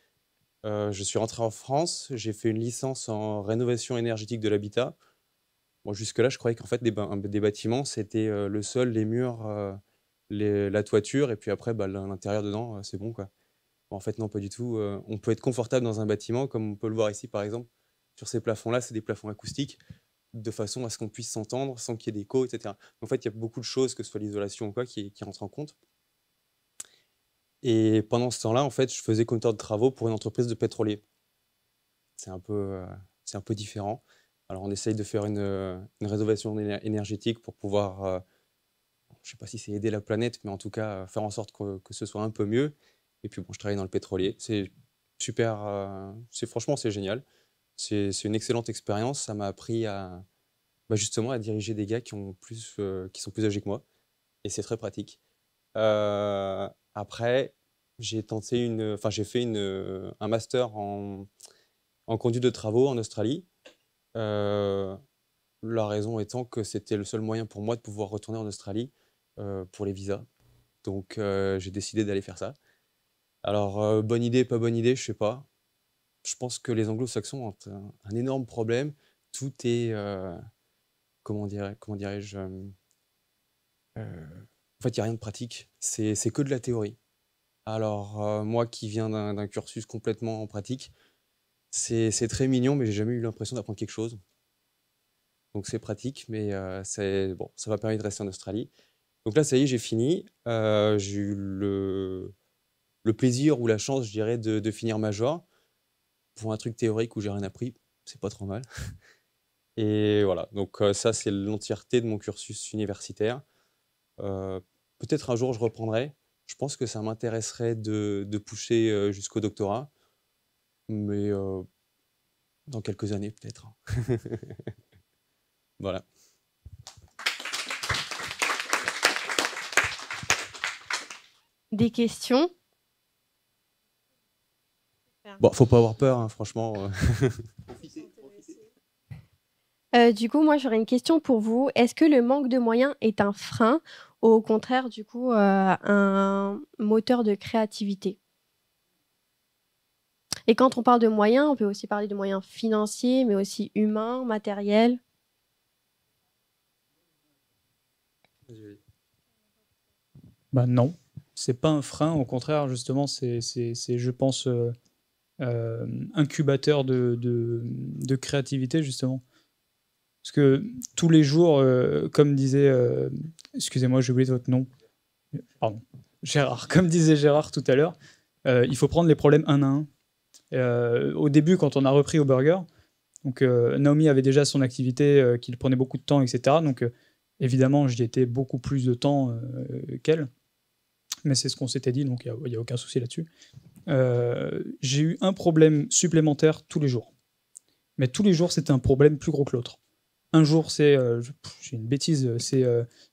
Je suis rentré en France, j'ai fait une licence en rénovation énergétique de l'habitat. Bon, jusque-là, je croyais qu'en fait, des bâtiments, c'était le sol, les murs, la toiture, et puis après, l'intérieur dedans, c'est bon, quoi. Bon, en fait, non, pas du tout. On peut être confortable dans un bâtiment, comme on peut le voir ici, par exemple. sur ces plafonds-là, c'est des plafonds acoustiques, de façon à ce qu'on puisse s'entendre sans qu'il y ait d'écho, etc. En fait, il y a beaucoup de choses, que ce soit l'isolation ou quoi, qui rentrent en compte. Et pendant ce temps-là, en fait, je faisais conducteur de travaux pour une entreprise de pétrolier. C'est un peu différent. Alors, on essaye de faire une rénovation énergétique pour pouvoir, je ne sais pas si c'est aider la planète, mais en tout cas, faire en sorte que ce soit un peu mieux. Et puis, bon, je travaille dans le pétrolier. C'est super, franchement, c'est génial. C'est une excellente expérience. Ça m'a appris justement à diriger des gars qui sont plus âgés que moi. Et c'est très pratique. Après, j'ai fait un master en conduite de travaux en Australie. La raison étant que c'était le seul moyen pour moi de pouvoir retourner en Australie pour les visas. Donc, j'ai décidé d'aller faire ça. Alors, bonne idée, pas bonne idée, je sais pas. Je pense que les anglo-saxons ont un énorme problème. Tout est, comment dirais-je, en fait, il n'y a rien de pratique. C'est que de la théorie. Alors, moi qui viens d'un cursus complètement pratique, c'est très mignon, mais j'ai jamais eu l'impression d'apprendre quelque chose. Donc c'est pratique, mais bon, ça m'a permis de rester en Australie. Donc là, ça y est, j'ai fini. J'ai eu le plaisir ou la chance, je dirais, de finir major pour un truc théorique où j'ai rien appris. C'est pas trop mal. Et voilà, donc ça, c'est l'entièreté de mon cursus universitaire. Peut-être un jour, je reprendrai. Je pense que ça m'intéresserait de pousser jusqu'au doctorat, mais dans quelques années, peut-être. Voilà.
Des questions?
Bon, faut pas avoir peur, hein, franchement.
Du coup, moi, j'aurais une question pour vous. Est-ce que le manque de moyens est un frein ou au contraire, du coup, un moteur de créativité? Et quand on parle de moyens, on peut aussi parler de moyens financiers, mais aussi humains, matériels.
Bah non, c'est pas un frein, au contraire, justement, c'est je pense, incubateur de créativité, justement. Parce que tous les jours, comme disait, excusez-moi, j'ai oublié votre nom, pardon, Gérard, comme disait Gérard tout à l'heure, il faut prendre les problèmes un à un. Au début, quand on a repris au burger, donc Naomi avait déjà son activité qui prenait beaucoup de temps, etc. Donc évidemment, j'y étais beaucoup plus de temps qu'elle. Mais c'est ce qu'on s'était dit, donc il n'y a aucun souci là-dessus. J'ai eu un problème supplémentaire tous les jours. Mais tous les jours, c'était un problème plus gros que l'autre. Un jour, j'ai une bêtise, c'est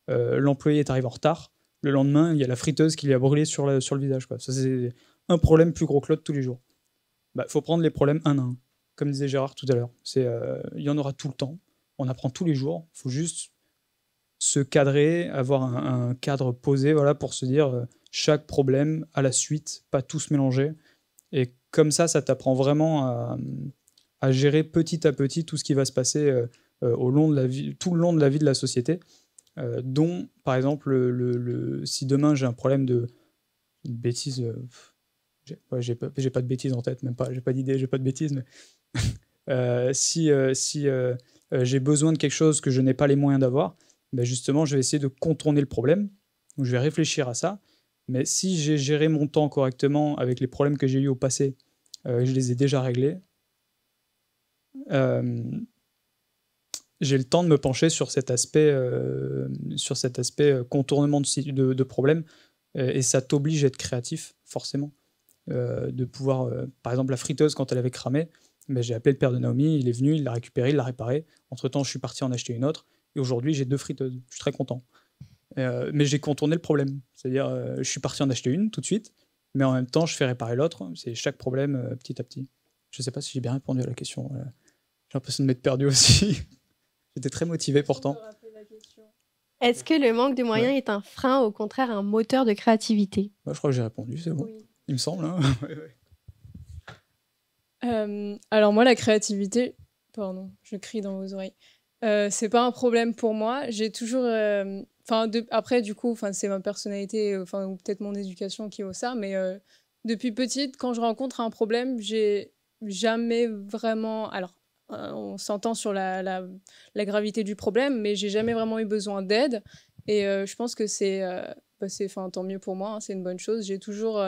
l'employé est arrivé en retard. Le lendemain, il y a la friteuse qui lui a brûlé sur le visage, quoi. Ça, c'est un problème plus gros que l'autre tous les jours. Bah, faut prendre les problèmes un à un. Comme disait Gérard tout à l'heure. Il y en aura tout le temps. On apprend tous les jours. Il faut juste se cadrer, avoir un cadre posé, voilà, pour se dire chaque problème à la suite, pas tous mélanger. Et comme ça t'apprend vraiment à gérer petit à petit tout ce qui va se passer au long de la vie, tout le long de la vie de la société. Dont, par exemple, si demain j'ai un problème de une bêtise, j'ai pas de bêtises en tête, même pas, j'ai pas d'idée, j'ai pas de bêtises, mais si j'ai besoin de quelque chose que je n'ai pas les moyens d'avoir, ben justement, je vais essayer de contourner le problème. Donc, je vais réfléchir à ça. Mais si j'ai géré mon temps correctement avec les problèmes que j'ai eus au passé, je les ai déjà réglés, j'ai le temps de me pencher sur cet aspect contournement de problèmes. Et ça t'oblige à être créatif, forcément. De pouvoir, par exemple, la friteuse, quand elle avait cramé, ben, j'ai appelé le père de Naomi, il est venu, il l'a récupérée, il l'a réparée. Entre-temps, je suis parti en acheter une autre. Et aujourd'hui, j'ai 2 friteuses. Je suis très content. Mais j'ai contourné le problème. C'est-à-dire, je suis parti en acheter une tout de suite, mais en même temps, je fais réparer l'autre. C'est chaque problème petit à petit. Je ne sais pas si j'ai bien répondu à la question. J'ai l'impression de m'être perdu aussi. J'étais très motivé pourtant.
Est-ce que le manque de moyens est un frein, au contraire, un moteur de créativité?
Bah, je crois que j'ai répondu, c'est bon. Oui. Il me semble. Hein.
Alors moi, la créativité... Pardon, je crie dans vos oreilles. C'est pas un problème pour moi. J'ai toujours... après, du coup, c'est ma personnalité, ou peut-être mon éducation qui vaut ça, mais depuis petite, quand je rencontre un problème, j'ai jamais vraiment... Alors, on s'entend sur la gravité du problème, mais j'ai jamais vraiment eu besoin d'aide. Et je pense que enfin, tant mieux pour moi, hein, c'est une bonne chose. J'ai toujours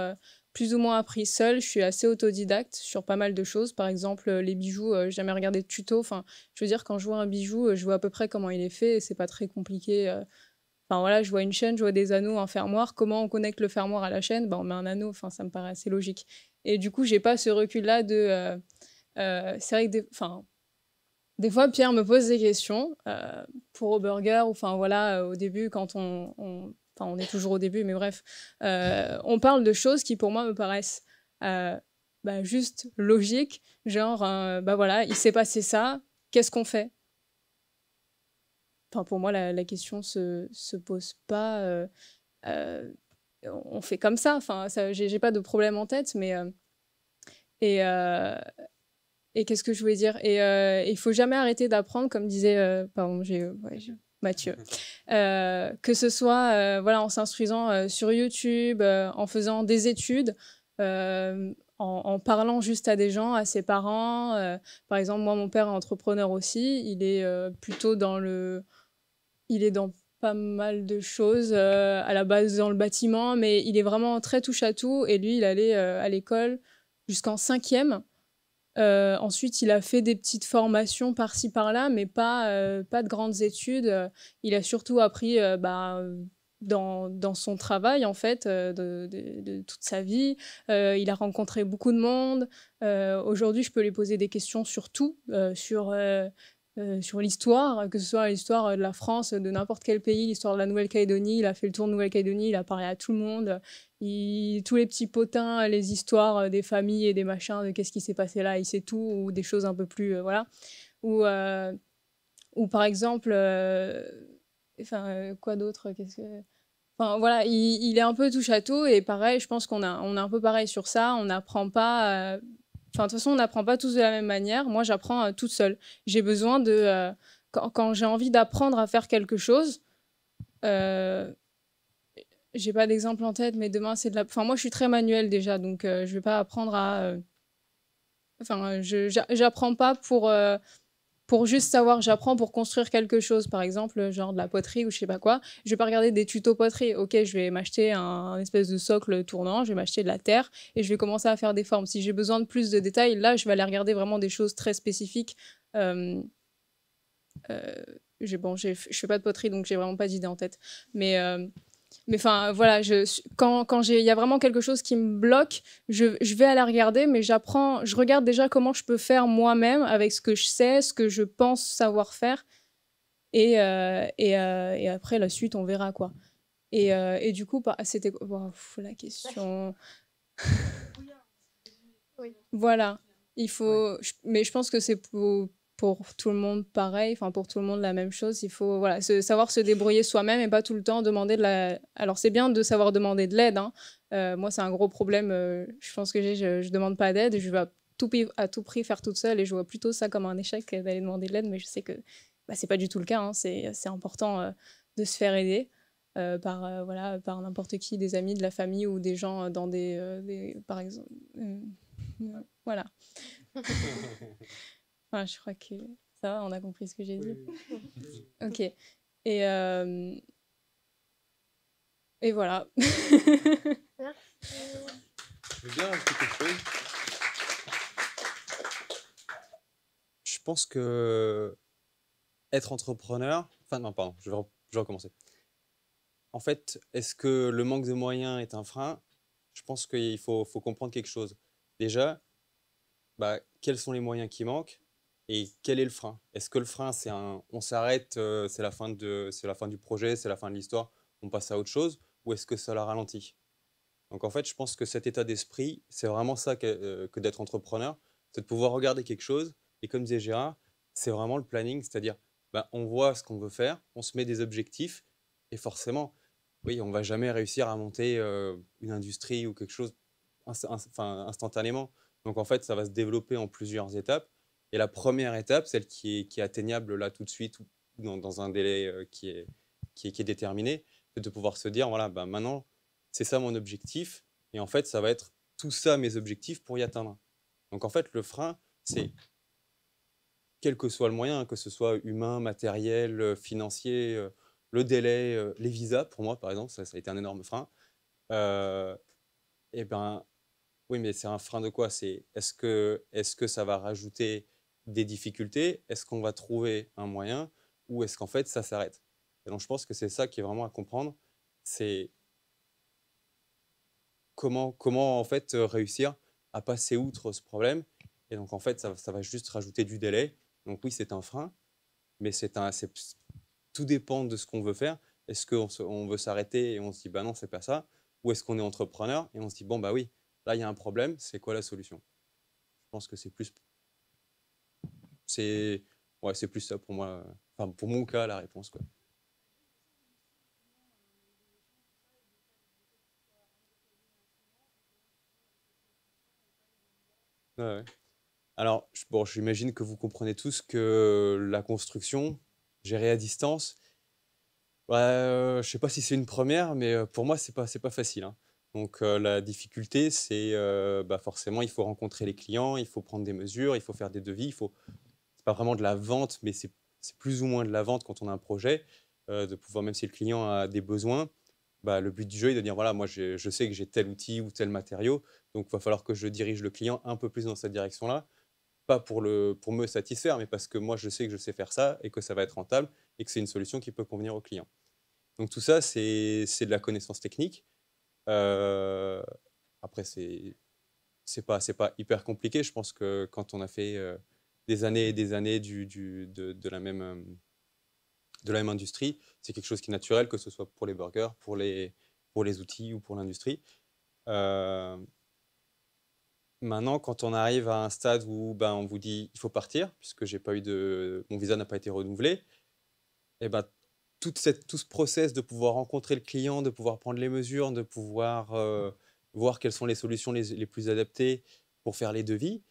plus ou moins appris seule. Je suis assez autodidacte sur pas mal de choses. Par exemple, les bijoux, j'ai jamais regardé de tuto. Enfin, je veux dire, quand je vois un bijou, je vois à peu près comment il est fait et c'est pas très compliqué. Enfin voilà, je vois une chaîne, je vois des anneaux, un fermoir. Comment on connecte le fermoir à la chaîne? Ben, on met un anneau. Enfin, ça me paraît assez logique. Et du coup, j'ai pas ce recul-là de. C'est vrai que des fois, Pierre me pose des questions pour au burger. Enfin voilà, au début, quand enfin, on est toujours au début, mais bref, on parle de choses qui pour moi me paraissent juste logiques. Genre, bah voilà, il s'est passé ça. Qu'est-ce qu'on fait? Enfin, pour moi, la question se pose pas. On fait comme ça. Enfin, j'ai pas de problème en tête, mais et qu'est-ce que je voulais dire? Et il faut jamais arrêter d'apprendre, comme disait, pardon, Mathieu, que ce soit voilà, en s'instruisant sur YouTube, en faisant des études, en parlant juste à des gens, à ses parents. Par exemple, moi, mon père est entrepreneur aussi. Il est plutôt il est dans pas mal de choses, à la base dans le bâtiment, mais il est vraiment très touche à tout. Et lui, il allait à l'école jusqu'en 5e. Ensuite, il a fait des petites formations par-ci par-là, mais pas de grandes études. Il a surtout appris dans son travail, en fait, de toute sa vie. Il a rencontré beaucoup de monde. Aujourd'hui, je peux lui poser des questions sur tout, sur l'histoire, que ce soit l'histoire de la France, de n'importe quel pays, l'histoire de la Nouvelle-Calédonie. Il a fait le tour de Nouvelle-Calédonie, il a parlé à tout le monde. Tous les petits potins, les histoires des familles et des machins, de qu'est-ce qui s'est passé là, il sait tout, ou des choses un peu plus, voilà. Ou par exemple, quoi d'autre, Enfin, voilà, il est un peu touche à tout, et pareil, je pense on est un peu pareil sur ça. On n'apprend pas. Enfin, de toute façon, on n'apprend pas tous de la même manière. Moi, j'apprends toute seule. J'ai besoin de. Quand j'ai envie d'apprendre à faire quelque chose, j'ai pas d'exemple en tête, mais demain, c'est de la. Enfin, moi, je suis très manuelle déjà, donc je vais pas apprendre à. Enfin, j'apprends pas pour juste savoir, j'apprends pour construire quelque chose, par exemple, genre de la poterie ou je sais pas quoi. Je vais pas regarder des tutos poterie. Ok, je vais m'acheter un espèce de socle tournant, je vais m'acheter de la terre et je vais commencer à faire des formes. Si j'ai besoin de plus de détails, là, je vais aller regarder vraiment des choses très spécifiques. Je fais pas de poterie, donc j'ai vraiment pas d'idée en tête. Mais enfin, voilà, quand il y a vraiment quelque chose qui me bloque, je vais aller regarder, mais je regarde déjà comment je peux faire moi-même avec ce que je sais, ce que je pense savoir faire. Et après, la suite, on verra, quoi. Et du coup, c'était la question. Voilà. Mais je pense que c'est pour tout le monde pareil, enfin pour tout le monde la même chose. Il faut savoir se débrouiller soi-même et pas tout le temps demander de la. Alors c'est bien de savoir demander de l'aide, hein. Moi c'est un gros problème. Je pense que je demande pas d'aide. Je vais à tout prix faire toute seule et je vois plutôt ça comme un échec d'aller demander de l'aide. Mais je sais que c'est pas du tout le cas, hein. C'est important de se faire aider par n'importe qui, des amis, de la famille ou des gens dans par exemple. Voilà. Enfin, je crois que ça va, on a compris ce que j'ai dit. Ok. Et voilà.
Je veux bien rajouter quelque chose. Je pense que être entrepreneur... Enfin, non, pardon, je vais recommencer. En fait, est-ce que le manque de moyens est un frein? Je pense qu'il faut comprendre quelque chose. Déjà, quels sont les moyens qui manquent et quel est le frein? Est-ce que le frein, c'est on s'arrête, c'est la fin du projet, c'est la fin de l'histoire, on passe à autre chose, ou est-ce que ça la ralentit? Donc en fait, je pense que cet état d'esprit, c'est vraiment ça que d'être entrepreneur, c'est de pouvoir regarder quelque chose, et comme disait Gérard, c'est vraiment le planning, c'est-à-dire on voit ce qu'on veut faire, on se met des objectifs, et forcément, oui, on va jamais réussir à monter une industrie ou quelque chose instantanément. Donc en fait, ça va se développer en plusieurs étapes. Et la première étape, celle qui est atteignable là tout de suite, ou dans un délai qui est déterminé, c'est de pouvoir se dire, voilà, maintenant, c'est ça mon objectif. Et en fait, ça va être tout ça mes objectifs pour y atteindre. Donc en fait, le frein, c'est quel que soit le moyen, que ce soit humain, matériel, financier, le délai, les visas, pour moi, par exemple, ça a été un énorme frein. Et ben, oui, mais c'est un frein de quoi? Est-ce que ça va rajouter des difficultés? Est-ce qu'on va trouver un moyen? Ou est-ce qu'en fait, ça s'arrête? Et donc, je pense que c'est ça qui est vraiment à comprendre. C'est comment en fait, réussir à passer outre ce problème. Et donc, en fait, ça va juste rajouter du délai. Donc oui, c'est un frein, mais tout dépend de ce qu'on veut faire. Est-ce qu'on veut s'arrêter et on se dit, bah non, c'est pas ça? Ou est-ce qu'on est entrepreneur et on se dit, bon, bah oui, là, il y a un problème, c'est quoi la solution? Je pense que c'est plus ça pour moi. Enfin, pour mon cas, la réponse, quoi. Ouais, ouais. Alors, bon, j'imagine que vous comprenez tous que la construction, gérée à distance, je sais pas si c'est une première, mais pour moi, c'est pas facile, hein. Donc, la difficulté, c'est bah, forcément, il faut rencontrer les clients, il faut prendre des mesures, il faut faire des devis. C'est pas vraiment de la vente, mais c'est plus ou moins de la vente quand on a un projet, de pouvoir, même si le client a des besoins, bah, le but du jeu est de dire voilà, moi je sais que j'ai tel outil ou tel matériau, donc il va falloir que je dirige le client un peu plus dans cette direction-là, pas pour me satisfaire, mais parce que moi je sais que je sais faire ça et que ça va être rentable et que c'est une solution qui peut convenir au client. Donc tout ça, c'est de la connaissance technique. Euh, Après, c'est pas hyper compliqué. Je pense que quand on a fait des années et des années de la même industrie, c'est quelque chose qui est naturel, que ce soit pour les burgers, pour les outils ou pour l'industrie. Maintenant, quand on arrive à un stade où ben, on vous dit il faut partir, puisque mon visa n'a pas été renouvelé, et ben, tout ce process de pouvoir rencontrer le client, de pouvoir prendre les mesures, de pouvoir voir quelles sont les solutions les plus adaptées pour faire les devis,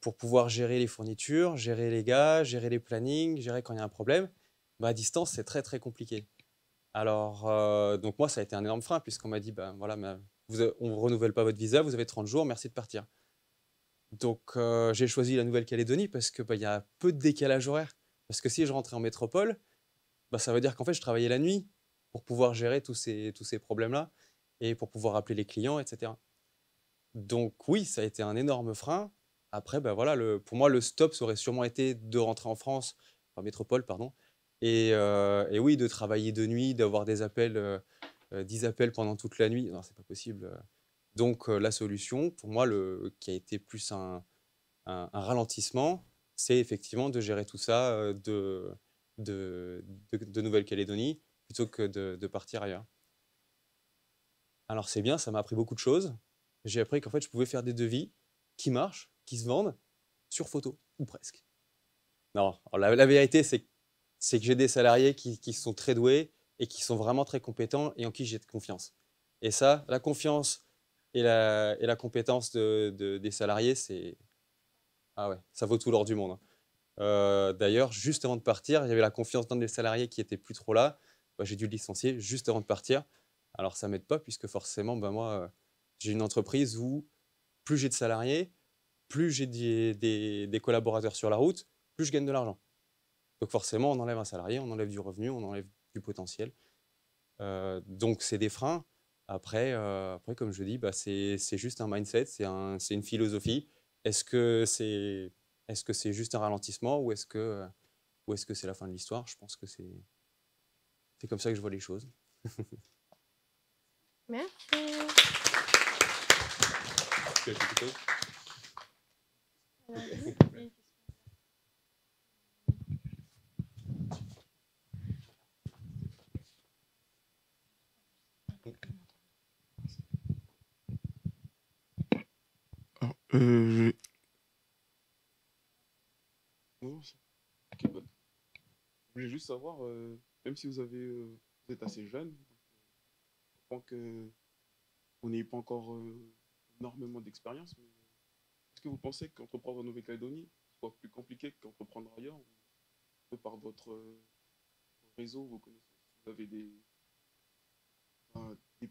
pour pouvoir gérer les fournitures, gérer les gars, gérer les plannings, gérer quand il y a un problème, bah, à distance, c'est très très compliqué. Alors, donc moi, ça a été un énorme frein, puisqu'on m'a dit, ben voilà, on ne renouvelle pas votre visa, vous avez 30 jours, merci de partir. Donc, j'ai choisi la Nouvelle-Calédonie parce que y a peu de décalage horaire. Parce que si je rentrais en métropole, bah, ça veut dire qu'en fait, je travaillais la nuit pour pouvoir gérer tous ces problèmes-là et pour pouvoir appeler les clients, etc. Donc oui, ça a été un énorme frein. Après, bah, voilà, pour moi, le stop, ça aurait sûrement été de rentrer en France, en métropole, pardon, et oui, de travailler de nuit, d'avoir des appels, 10 appels pendant toute la nuit. Non, c'est pas possible. Donc la solution, pour moi, qui a été plus un ralentissement, c'est effectivement de gérer tout ça de Nouvelle-Calédonie plutôt que de partir ailleurs. Alors c'est bien, ça m'a appris beaucoup de choses. J'ai appris qu'en fait, je pouvais faire des devis qui marchent, qui se vendent sur photo, ou presque. Non, alors la vérité, c'est que j'ai des salariés qui sont très doués et qui sont vraiment très compétents et en qui j'ai de confiance. Et ça, la confiance et la compétence des salariés, ah ouais, ça vaut tout l'or du monde, hein. D'ailleurs, juste avant de partir, il y avait la confiance d'un des salariés qui était plus trop là. Bah, j'ai dû le licencier juste avant de partir. Alors ça m'aide pas puisque forcément, bah, moi, j'ai une entreprise où plus j'ai de salariés, plus j'ai des collaborateurs sur la route, plus je gagne de l'argent. Donc forcément, on enlève un salarié, on enlève du revenu, on enlève du potentiel. Donc c'est des freins. Après, comme je dis, bah, c'est juste un mindset, c'est une philosophie. Est-ce que c'est juste un ralentissement ou est-ce que c'est la fin de l'histoire? Je pense que c'est comme ça que je vois les choses.
Merci.
Non, ok, bah, je voulais juste savoir, même si vous êtes assez jeune, je crois que vous n'avez pas encore énormément d'expérience, mais est-ce que vous pensez qu'entreprendre en Nouvelle-Calédonie soit plus compliqué qu'entreprendre ailleurs, ou de par votre réseau, vos connaissances, vous avez des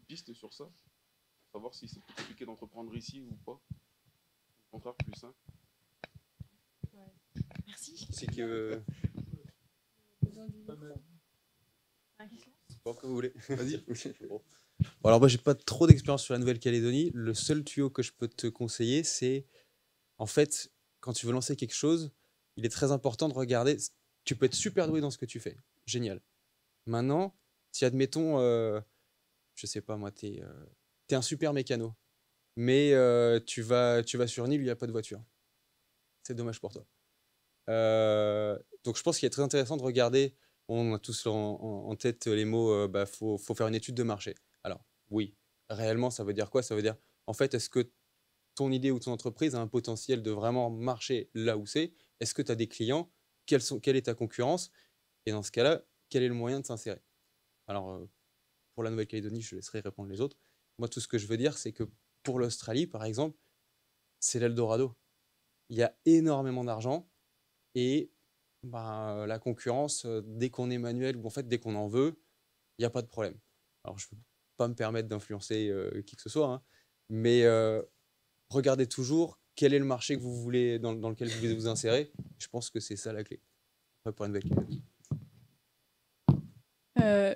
pistes sur ça, pour savoir si c'est plus compliqué d'entreprendre ici ou pas, au contraire plus simple?
Merci
c'est que... Bon, comme vous voulez. Vas-y. Bon. Bon, alors moi, j'ai pas trop d'expérience sur la Nouvelle-Calédonie. Le seul tuyau que je peux te conseiller, c'est, en fait, quand tu veux lancer quelque chose, il est très important de regarder. Tu peux être super doué dans ce que tu fais. Génial. Maintenant, si admettons, je sais pas moi, t'es un super mécano, mais tu vas sur une île où il n'y a pas de voiture. C'est dommage pour toi. Donc je pense qu'il est très intéressant de regarder, on a tous en tête les mots, faut faire une étude de marché. Alors oui, réellement ça veut dire quoi? Ça veut dire, en fait, est-ce que ton idée ou ton entreprise a un potentiel de vraiment marcher là où c'est? Est-ce que tu as des clients? Quelle est ta concurrence? Et dans ce cas-là, quel est le moyen de s'insérer? Alors pour la Nouvelle-Calédonie, je laisserai répondre les autres. Moi, tout ce que je veux dire, c'est que pour l'Australie, par exemple, c'est l'Eldorado. Il y a énormément d'argent et la concurrence, dès qu'on est manuel ou en fait dès qu'on en veut, il n'y a pas de problème. Alors je ne veux pas me permettre d'influencer qui que ce soit, hein, mais regardez toujours quel est le marché que vous voulez, dans lequel vous voulez vous insérer. Je pense que c'est ça la clé. Après, pour une Nouvelle-Calédonie.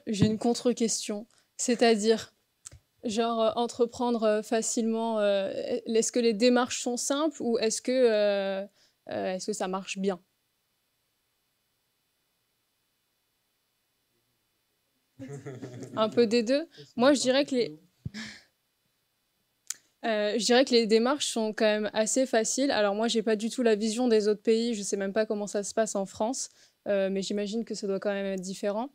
J'ai une contre-question, c'est-à-dire, genre, entreprendre facilement, est-ce que les démarches sont simples ou est-ce que ça marche bien? Un peu des deux. Moi, je dirais que les démarches sont quand même assez faciles. Alors moi, j'ai pas du tout la vision des autres pays, je sais même pas comment ça se passe en France, mais j'imagine que ça doit quand même être différent.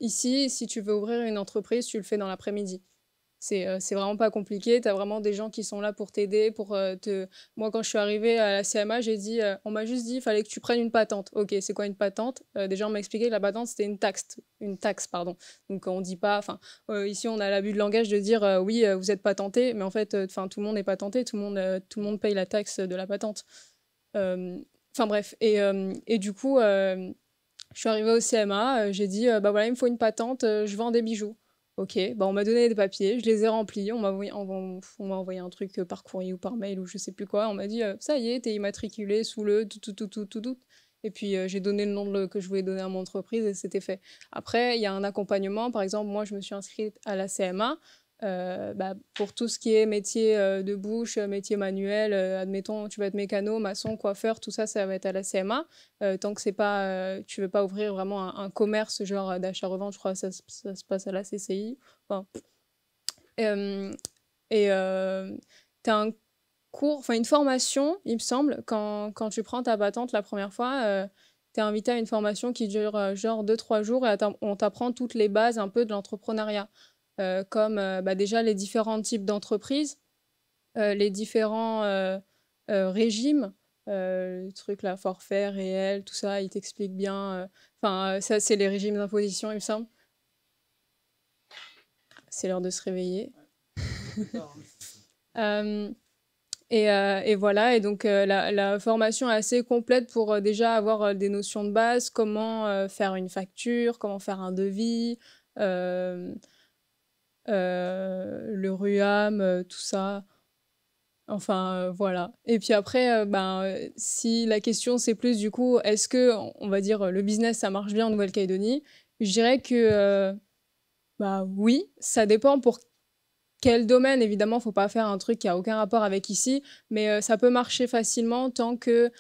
Ici, si tu veux ouvrir une entreprise, tu le fais dans l'après-midi. C'est vraiment pas compliqué. Tu as vraiment des gens qui sont là pour t'aider, Moi, quand je suis arrivée à la CMA, on m'a juste dit il fallait que tu prennes une patente. Ok, c'est quoi une patente? Déjà, on m'a expliqué que la patente, c'était une taxe, pardon. Donc, on dit pas... ici, on a l'abus de langage de dire oui, vous êtes patenté, mais en fait, tout le monde n'est patenté, tout le monde paye la taxe de la patente. Bref. Et du coup, je suis arrivée au CMA, j'ai dit voilà, il me faut une patente, je vends des bijoux. Ok, on m'a donné des papiers, je les ai remplis, on m'a envoyé un truc par courrier ou par mail ou je sais plus quoi. On m'a dit ça y est, t'es immatriculé sous le tout. Et puis j'ai donné le nom que je voulais donner à mon entreprise et c'était fait. Après, il y a un accompagnement. Par exemple, moi, je me suis inscrite à la CMA. Pour tout ce qui est métier de bouche, métier manuel, admettons, tu vas être mécano, maçon, coiffeur, tout ça, ça va être à la CMA. Tant que c'est pas, tu veux pas ouvrir vraiment un commerce genre d'achat-revente, je crois que ça se passe à la CCI. Enfin, t'as un cours, une formation, il me semble, quand tu prends ta patente la première fois, t'es invité à une formation qui dure genre 2-3 jours et on t'apprend toutes les bases un peu de l'entrepreneuriat. Comme déjà les différents types d'entreprises, les différents régimes, le truc là, forfait, réel, tout ça, il t'explique bien. Ça, c'est les régimes d'imposition, il me semble. C'est l'heure de se réveiller. Et voilà, et donc la formation est assez complète pour déjà avoir des notions de base, comment faire une facture, comment faire un devis, le RUAM, tout ça. Enfin, voilà. Et puis après, si la question c'est plus du coup, est-ce que, on va dire, le business ça marche bien en Nouvelle-Calédonie? Je dirais que, oui, ça dépend pour quel domaine. Évidemment, faut pas faire un truc qui a aucun rapport avec ici, mais ça peut marcher facilement tant que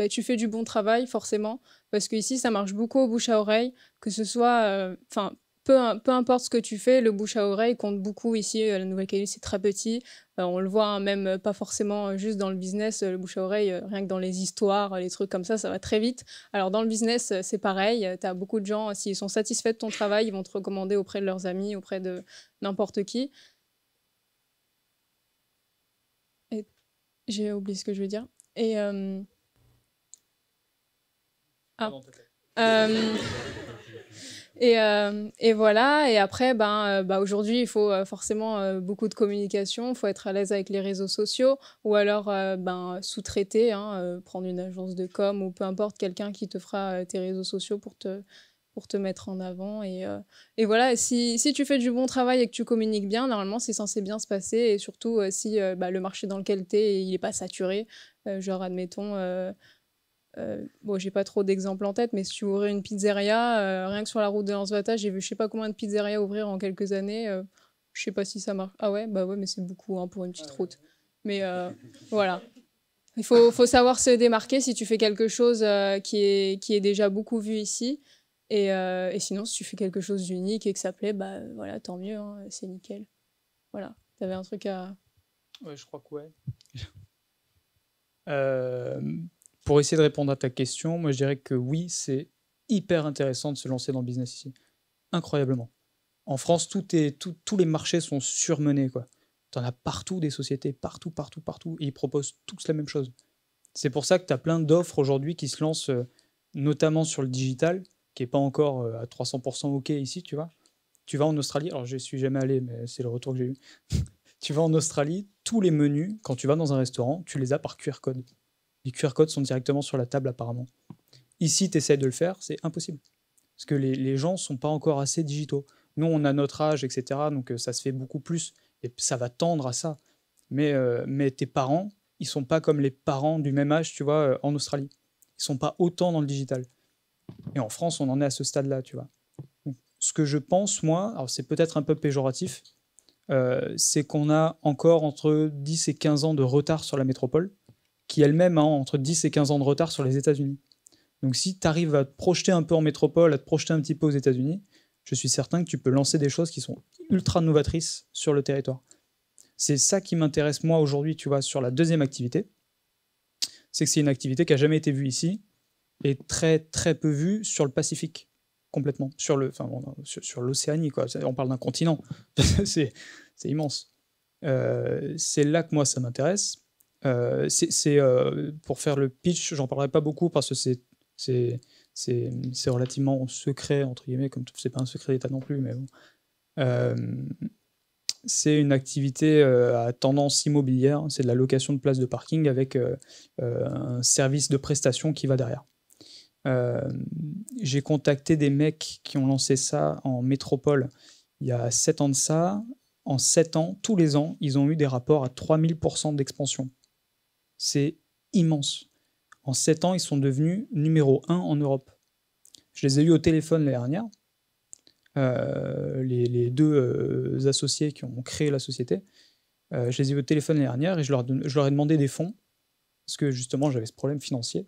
tu fais du bon travail, forcément. Parce qu'ici, ça marche beaucoup au bouche à oreille, que ce soit, peu importe ce que tu fais, le bouche à oreille compte beaucoup ici. La Nouvelle-Calédonie, c'est très petit. On le voit, hein, même pas forcément juste dans le business, le bouche à oreille, rien que dans les histoires, les trucs comme ça va très vite. Alors, dans le business, c'est pareil. Tu as beaucoup de gens, s'ils sont satisfaits de ton travail, ils vont te recommander auprès de leurs amis, auprès de n'importe qui. Et j'ai oublié ce que je veux dire. Et... Et voilà, et après, aujourd'hui, il faut forcément beaucoup de communication, il faut être à l'aise avec les réseaux sociaux, ou alors sous-traiter, prendre une agence de com, ou peu importe, quelqu'un qui te fera tes réseaux sociaux pour te mettre en avant. Et voilà, si tu fais du bon travail et que tu communiques bien, normalement, c'est censé bien se passer, et surtout si le marché dans lequel tu es, il n'est pas saturé, genre, admettons... bon, j'ai pas trop d'exemples en tête, mais si tu ouvrais une pizzeria, rien que sur la route de Lansvata, j'ai vu je sais pas combien de pizzerias ouvrir en quelques années. Je sais pas si ça marche. Ah ouais, bah ouais, mais c'est beaucoup hein, pour une petite route. Mais voilà. Il faut savoir se démarquer si tu fais quelque chose qui est déjà beaucoup vu ici. Et sinon, si tu fais quelque chose d'unique et que ça plaît, bah voilà, tant mieux, hein, c'est nickel. Voilà. T'avais un truc à...
Ouais, je crois que ouais. Pour essayer de répondre à ta question, moi je dirais que oui, c'est hyper intéressant de se lancer dans le business ici. Incroyablement. En France, tous les marchés sont surmenés, quoi. T'en as partout des sociétés, partout, et ils proposent tous la même chose. C'est pour ça que tu as plein d'offres aujourd'hui qui se lancent, notamment sur le digital, qui n'est pas encore à 300% OK ici, tu vois. Tu vas en Australie, alors je ne suis jamais allé, mais c'est le retour que j'ai eu. Tu vas en Australie, tous les menus, quand tu vas dans un restaurant, tu les as par QR code. Les QR codes sont directement sur la table, apparemment. Ici, tu essaies de le faire, c'est impossible. Parce que les gens ne sont pas encore assez digitaux. Nous, on a notre âge, etc., donc ça se fait beaucoup plus, et ça va tendre à ça. Mais tes parents, ils sont pas comme les parents du même âge, tu vois, en Australie. Ils sont pas autant dans le digital. Et en France, on en est à ce stade-là, tu vois. Donc, ce que je pense, moi, alors c'est peut-être un peu péjoratif, c'est qu'on a encore entre 10 et 15 ans de retard sur la métropole, qui elle-même a entre 10 et 15 ans de retard sur les États-Unis. Donc si tu arrives à te projeter un peu en métropole, à te projeter un petit peu aux États-Unis, je suis certain que tu peux lancer des choses qui sont ultra novatrices sur le territoire. C'est ça qui m'intéresse moi aujourd'hui, tu vois, sur la deuxième activité. C'est que c'est une activité qui n'a jamais été vue ici et très très peu vue sur le Pacifique, complètement. Sur l'Océanie, quoi. On parle d'un continent. c'est immense. C'est là que moi ça m'intéresse. Pour faire le pitch, j'en parlerai pas beaucoup parce que c'est relativement secret, entre guillemets, comme c'est pas un secret d'État non plus, mais bon. C'est une activité à tendance immobilière, c'est de la location de places de parking avec un service de prestation qui va derrière. J'ai contacté des mecs qui ont lancé ça en métropole il y a 7 ans de ça. En 7 ans, tous les ans, ils ont eu des rapports à 3000% d'expansion. C'est immense. En 7 ans, ils sont devenus numéro 1 en Europe. Je les ai eus au téléphone l'année dernière. Les deux associés qui ont créé la société. Je les ai eu au téléphone l'année dernière et je leur ai demandé des fonds, parce que justement j'avais ce problème financier.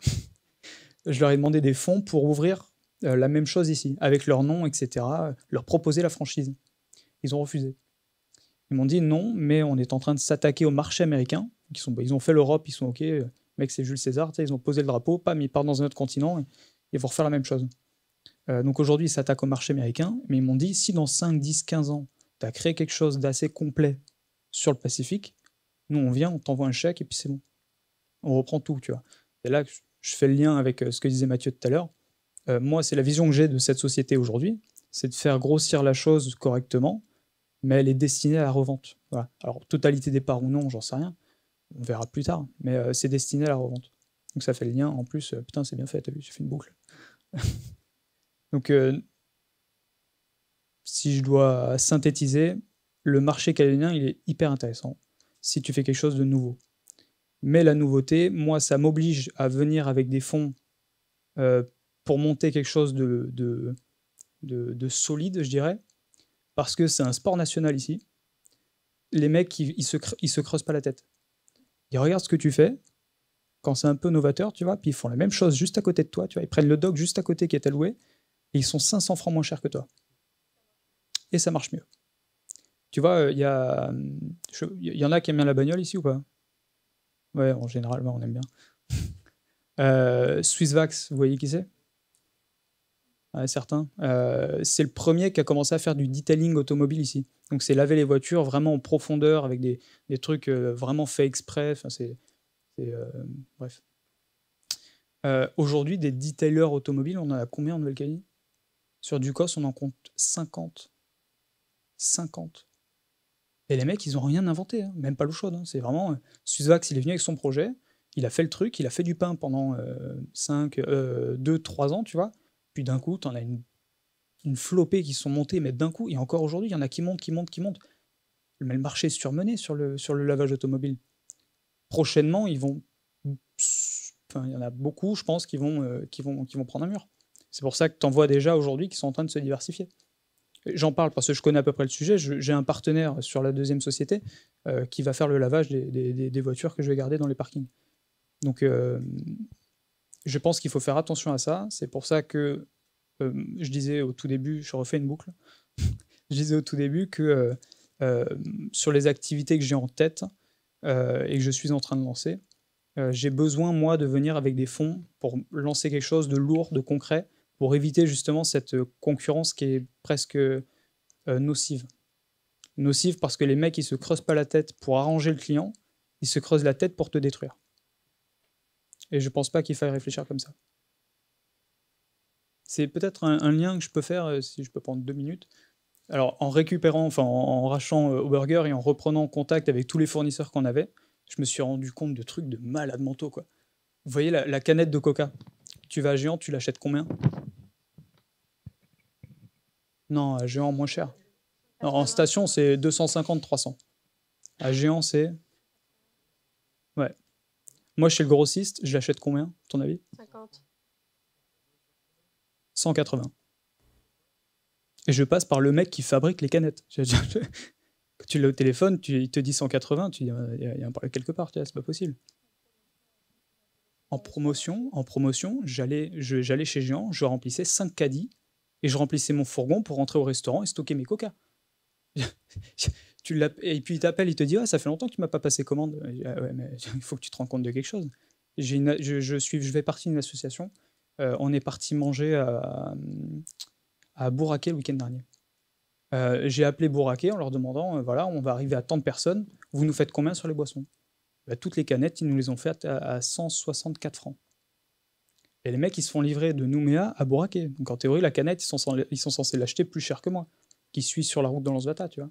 Je leur ai demandé des fonds pour ouvrir la même chose ici, avec leur nom, etc., leur proposer la franchise. Ils ont refusé. Ils m'ont dit non, mais on est en train de s'attaquer au marché américain. Ils ont fait l'Europe, ils sont OK. Mec, c'est Jules César, ils ont posé le drapeau, pam, ils partent dans un autre continent et ils vont refaire la même chose. Donc aujourd'hui, ils s'attaquent au marché américain, mais ils m'ont dit, si dans 5, 10, 15 ans, tu as créé quelque chose d'assez complet sur le Pacifique, nous on vient, on t'envoie un chèque et puis c'est bon. On reprend tout, tu vois. Et là, je fais le lien avec ce que disait Mathieu tout à l'heure. Moi, c'est la vision que j'ai de cette société aujourd'hui, c'est de faire grossir la chose correctement, mais elle est destinée à la revente. Voilà. Alors, totalité des parts ou non, j'en sais rien. On verra plus tard, mais c'est destiné à la revente. Donc ça fait le lien. En plus, putain, c'est bien fait, t'as vu, j'ai fait une boucle. Donc, si je dois synthétiser, le marché calédonien, il est hyper intéressant si tu fais quelque chose de nouveau. Mais la nouveauté, moi, ça m'oblige à venir avec des fonds pour monter quelque chose de solide, je dirais, parce que c'est un sport national ici. Les mecs, ils se creusent pas la tête. Ils regardent ce que tu fais, quand c'est un peu novateur, tu vois, puis ils font la même chose juste à côté de toi, tu vois, ils prennent le dock juste à côté qui est alloué, et ils sont 500 francs moins chers que toi. Et ça marche mieux. Tu vois, il y en a qui aiment bien la bagnole ici ou pas? Ouais, en général, on aime bien. Swissvax, vous voyez qui c'est? Ouais, certains. C'est le premier qui a commencé à faire du detailing automobile ici. Donc c'est laver les voitures vraiment en profondeur avec des trucs vraiment faits exprès. Enfin, bref. Aujourd'hui, des detailers automobiles, on en a combien en Nouvelle-Calédonie? Sur Ducos, on en compte 50. 50. Et les mecs, ils n'ont rien inventé, hein, même pas l'eau chaude. Hein. C'est vraiment... Swissvax, il est venu avec son projet, il a fait le truc, il a fait du pain pendant 2-3 ans, tu vois. Puis d'un coup, t'en as une flopée qui sont montées, mais d'un coup, et encore aujourd'hui, il y en a qui montent. Mais le marché est surmené sur le lavage automobile. Prochainement, ils vont Enfin, il y en a beaucoup, je pense, qui vont prendre un mur. C'est pour ça que tu en vois déjà aujourd'hui qui sont en train de se diversifier. J'en parle parce que je connais à peu près le sujet. J'ai un partenaire sur la deuxième société qui va faire le lavage des voitures que je vais garder dans les parkings. Donc, je pense qu'il faut faire attention à ça. C'est pour ça que je disais au tout début, je refais une boucle, je disais au tout début que sur les activités que j'ai en tête et que je suis en train de lancer, j'ai besoin, moi, de venir avec des fonds pour lancer quelque chose de lourd, de concret, pour éviter justement cette concurrence qui est presque nocive. Nocive parce que les mecs, ils se creusent pas la tête pour arranger le client, ils se creusent la tête pour te détruire. Et je pense pas qu'il faille réfléchir comme ça. C'est peut-être un lien que je peux faire, si je peux prendre 2 minutes. Alors, en récupérant, enfin, en rachant au burger et en reprenant contact avec tous les fournisseurs qu'on avait, je me suis rendu compte de trucs de malades mentaux, quoi. Vous voyez la canette de Coca? Tu vas à Géant, tu l'achètes combien? Non, à Géant, moins cher. Non, en station, c'est 250-300. À Géant, c'est... Ouais. Moi, chez le grossiste, je l'achète combien, à ton avis?
50.
180. Et je passe par le mec qui fabrique les canettes. Quand tu l'as au téléphone, il te dit 180, tu dis il y a un problème quelque part, c'est pas possible. En promotion, j'allais chez Géant, je remplissais 5 caddies et je remplissais mon fourgon pour rentrer au restaurant et stocker mes coca. Et puis il t'appelle, il te dit ça fait longtemps que tu m'as pas passé commande. Ouais, mais il faut que tu te rendes compte de quelque chose. Je fais partie d'une association. On est parti manger à Bourraquet le week-end dernier. J'ai appelé Bourraquet en leur demandant voilà, on va arriver à tant de personnes, vous nous faites combien sur les boissons? Toutes les canettes, ils nous les ont faites à 164 francs. Et les mecs, ils se font livrer de Nouméa à Bourraquet. Donc en théorie, la canette, ils sont censés l'acheter plus cher que moi, qui suis sur la route de Lansvata, tu vois.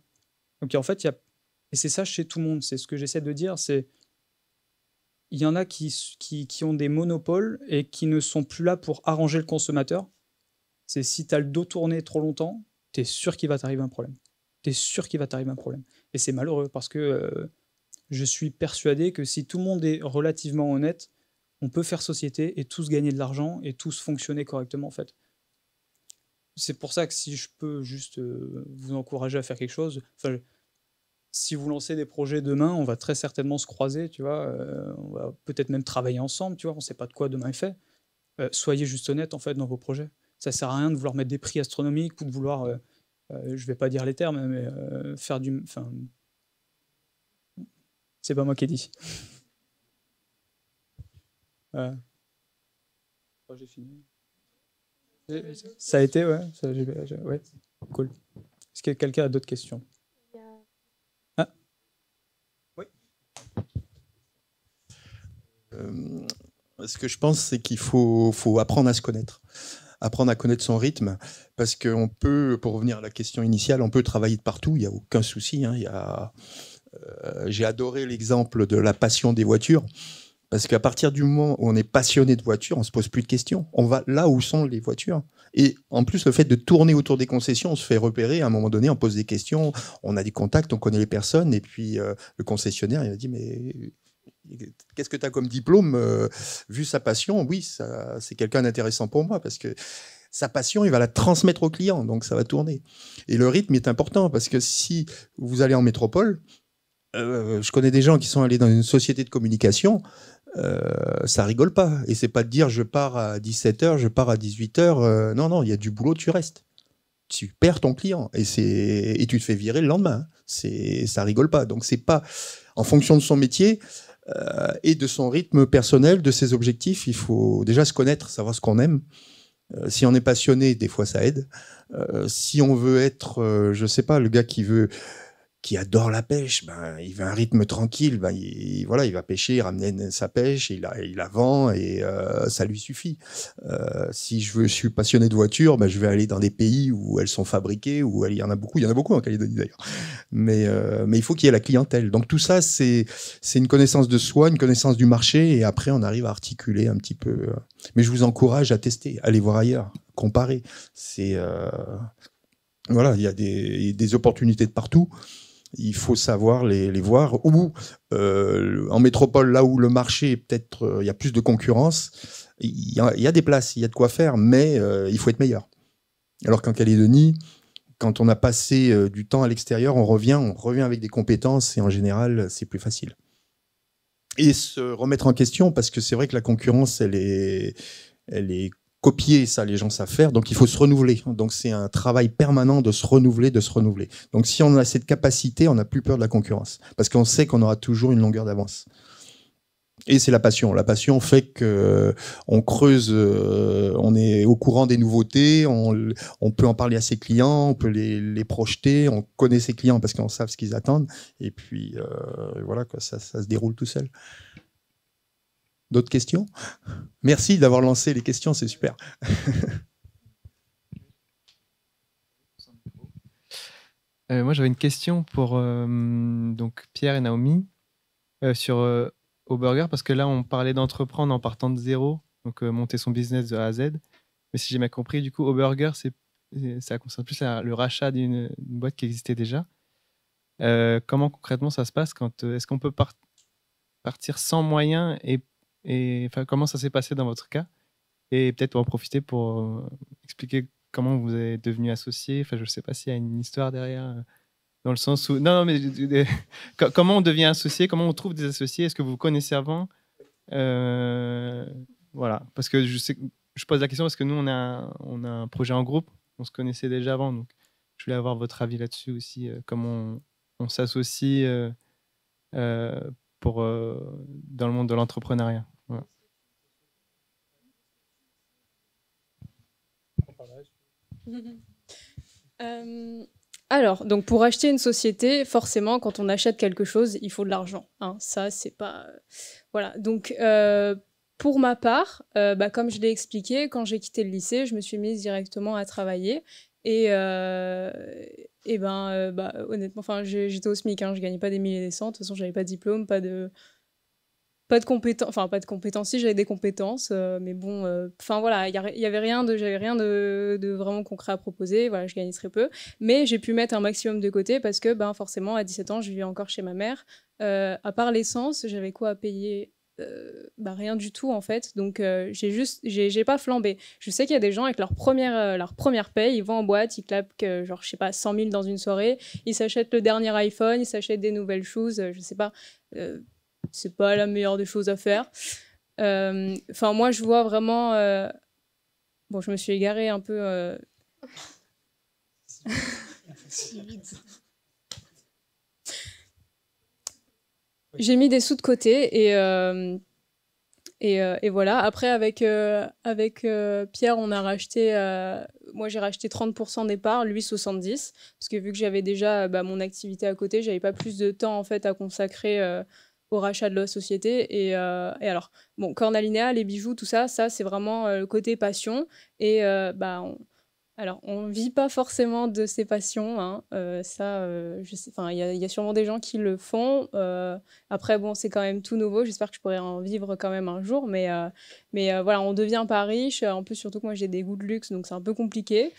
Donc en fait, et c'est ça chez tout le monde, c'est ce que j'essaie de dire, c'est il y en a qui ont des monopoles et qui ne sont plus là pour arranger le consommateur. C'est si tu as le dos tourné trop longtemps, tu es sûr qu'il va t'arriver un problème. Tu es sûr qu'il va t'arriver un problème. Et c'est malheureux parce que je suis persuadé que si tout le monde est relativement honnête, on peut faire société et tous gagner de l'argent et tous fonctionner correctement en fait. C'est pour ça que si je peux juste vous encourager à faire quelque chose, si vous lancez des projets demain, on va très certainement se croiser, tu vois, on va peut-être même travailler ensemble, tu vois, on ne sait pas de quoi demain est fait. Soyez juste honnête en fait dans vos projets. Ça sert à rien de vouloir mettre des prix astronomiques ou de vouloir, je vais pas dire les termes, mais faire du... Enfin, c'est pas moi qui ai dit. Voilà. Oh, j'ai fini. Ça a été, ouais. Ouais. Cool. Est-ce que quelqu'un a d'autres questions? Ah.
Oui. Ce que je pense, c'est qu'il faut apprendre à se connaître. Apprendre à connaître son rythme, parce qu'on peut, pour revenir à la question initiale, on peut travailler de partout, il n'y a aucun souci. Hein, j'ai adoré l'exemple de la passion des voitures, parce qu'à partir du moment où on est passionné de voitures, on ne se pose plus de questions. On va là où sont les voitures. Et en plus, le fait de tourner autour des concessions, on se fait repérer. À un moment donné, on pose des questions, on a des contacts, on connaît les personnes, et puis le concessionnaire, il a dit, mais... qu'est-ce que tu as comme diplôme vu sa passion? Oui, c'est quelqu'un d'intéressant pour moi parce que sa passion, il va la transmettre au client, donc ça va tourner. Et le rythme est important parce que si vous allez en métropole, je connais des gens qui sont allés dans une société de communication, ça rigole pas. Et c'est pas de dire je pars à 17h, je pars à 18h. Non, il y a du boulot, tu restes. Tu perds ton client et tu te fais virer le lendemain. Ça rigole pas. Donc c'est pas en fonction de son métier. Et de son rythme personnel, de ses objectifs, il faut déjà se connaître, savoir ce qu'on aime. Si on est passionné, des fois ça aide. Si on veut être, je sais pas, le gars qui adore la pêche, il veut un rythme tranquille, il va pêcher, il ramène sa pêche, il la vend et ça lui suffit. Si je suis passionné de voitures, je vais aller dans des pays où elles sont fabriquées, où il y en a beaucoup en Calédonie d'ailleurs. Mais il faut qu'il y ait la clientèle. Donc tout ça, c'est une connaissance de soi, une connaissance du marché, et après on arrive à articuler un petit peu. Mais je vous encourage à tester, aller voir ailleurs, comparer. Voilà, il y a des opportunités de partout. Il faut savoir les voir. Ou en métropole, là où le marché est peut-être, il y a plus de concurrence, il y a des places, il y a de quoi faire, mais il faut être meilleur. Alors qu'en Calédonie, quand on a passé du temps à l'extérieur, on revient avec des compétences et en général, c'est plus facile. Et se remettre en question, parce que c'est vrai que la concurrence, elle est copiée, ça, les gens savent faire, donc il faut se renouveler. Donc c'est un travail permanent de se renouveler, de se renouveler. Donc si on a cette capacité, on n'a plus peur de la concurrence, parce qu'on sait qu'on aura toujours une longueur d'avance. Et c'est la passion. La passion fait que on creuse, on est au courant des nouveautés, on peut en parler à ses clients, on peut les projeter, on connaît ses clients parce qu'on sait ce qu'ils attendent. Et puis voilà, quoi, ça se déroule tout seul. D'autres questions? Merci d'avoir lancé les questions, c'est super.
Moi, j'avais une question pour donc Pierre et Naomi sur Auburger, parce que là, on parlait d'entreprendre en partant de zéro, donc monter son business de A à Z. Mais si j'ai bien compris, du coup, Auburger, ça concerne plus le rachat d'une boîte qui existait déjà. Comment concrètement ça se passe est-ce qu'on peut partir sans moyens et comment ça s'est passé dans votre cas? Et peut-être en profiter pour expliquer comment vous êtes devenu associé. Enfin, je ne sais pas s'il y a une histoire derrière. Dans le sens où... Non, mais comment on devient associé? Comment on trouve des associés? Est-ce que vous vous connaissez avant? Voilà. Parce que je pose la question parce que nous, on a un projet en groupe. On se connaissait déjà avant. Donc, je voulais avoir votre avis là-dessus aussi. Comment on s'associe dans le monde de l'entrepreneuriat. Voilà.
Alors, donc pour acheter une société, forcément, quand on achète quelque chose, il faut de l'argent. Hein. Ça, c'est pas... Voilà. Donc, pour ma part, comme je l'ai expliqué, quand j'ai quitté le lycée, je me suis mise directement à travailler. Et honnêtement, j'étais au SMIC, hein, je gagnais pas des milliers et des cents. De toute façon, j'avais pas de diplôme, pas de compétences, pas de compétences, si j'avais des compétences, mais bon, voilà, j'avais rien de vraiment concret à proposer, voilà, je gagnais très peu, mais j'ai pu mettre un maximum de côté parce que, forcément, à 17 ans, je vivais encore chez ma mère, à part l'essence, j'avais quoi à payer? Rien du tout en fait, donc j'ai pas flambé. Je sais qu'il y a des gens avec leur première paye, ils vont en boîte, ils claquent genre je sais pas 100 000 dans une soirée, ils s'achètent le dernier iPhone, ils s'achètent des nouvelles choses, je sais pas, c'est pas la meilleure des choses à faire. Moi je vois vraiment bon, je me suis égarée un peu j'ai mis des sous de côté et voilà. Après, avec Pierre, on a racheté... moi, j'ai racheté 30% des parts, lui 70%. Parce que vu que j'avais déjà mon activité à côté, j'avais pas plus de temps en fait, à consacrer au rachat de la société. Et alors, bon, Cornalinea, les bijoux, tout ça c'est vraiment le côté passion. Et alors, on ne vit pas forcément de ses passions, hein. Je sais, il y a sûrement des gens qui le font. Après, bon, c'est quand même tout nouveau. J'espère que je pourrai en vivre quand même un jour. Mais voilà, on ne devient pas riche. En plus, surtout que moi, j'ai des goûts de luxe, donc c'est un peu compliqué.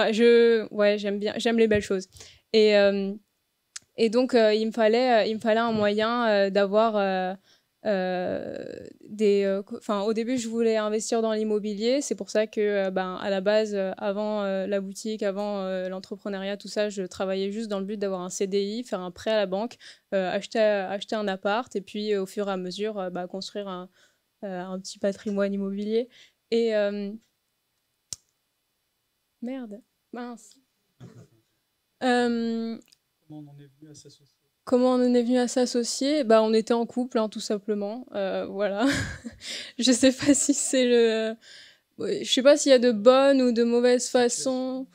J'aime les belles choses. Et donc, il me fallait un moyen d'avoir... au début, je voulais investir dans l'immobilier. C'est pour ça que, à la base, avant la boutique, avant l'entrepreneuriat, tout ça, je travaillais juste dans le but d'avoir un CDI, faire un prêt à la banque, acheter un appart et puis, au fur et à mesure, construire un petit patrimoine immobilier. Et merde, mince.
Comment on en est venu à s'associer?
Comment on en est venu à s'associer? On était en couple, hein, tout simplement. Voilà. Je sais pas si c'est le... Je sais pas s'il y a de bonnes ou de mauvaises façons.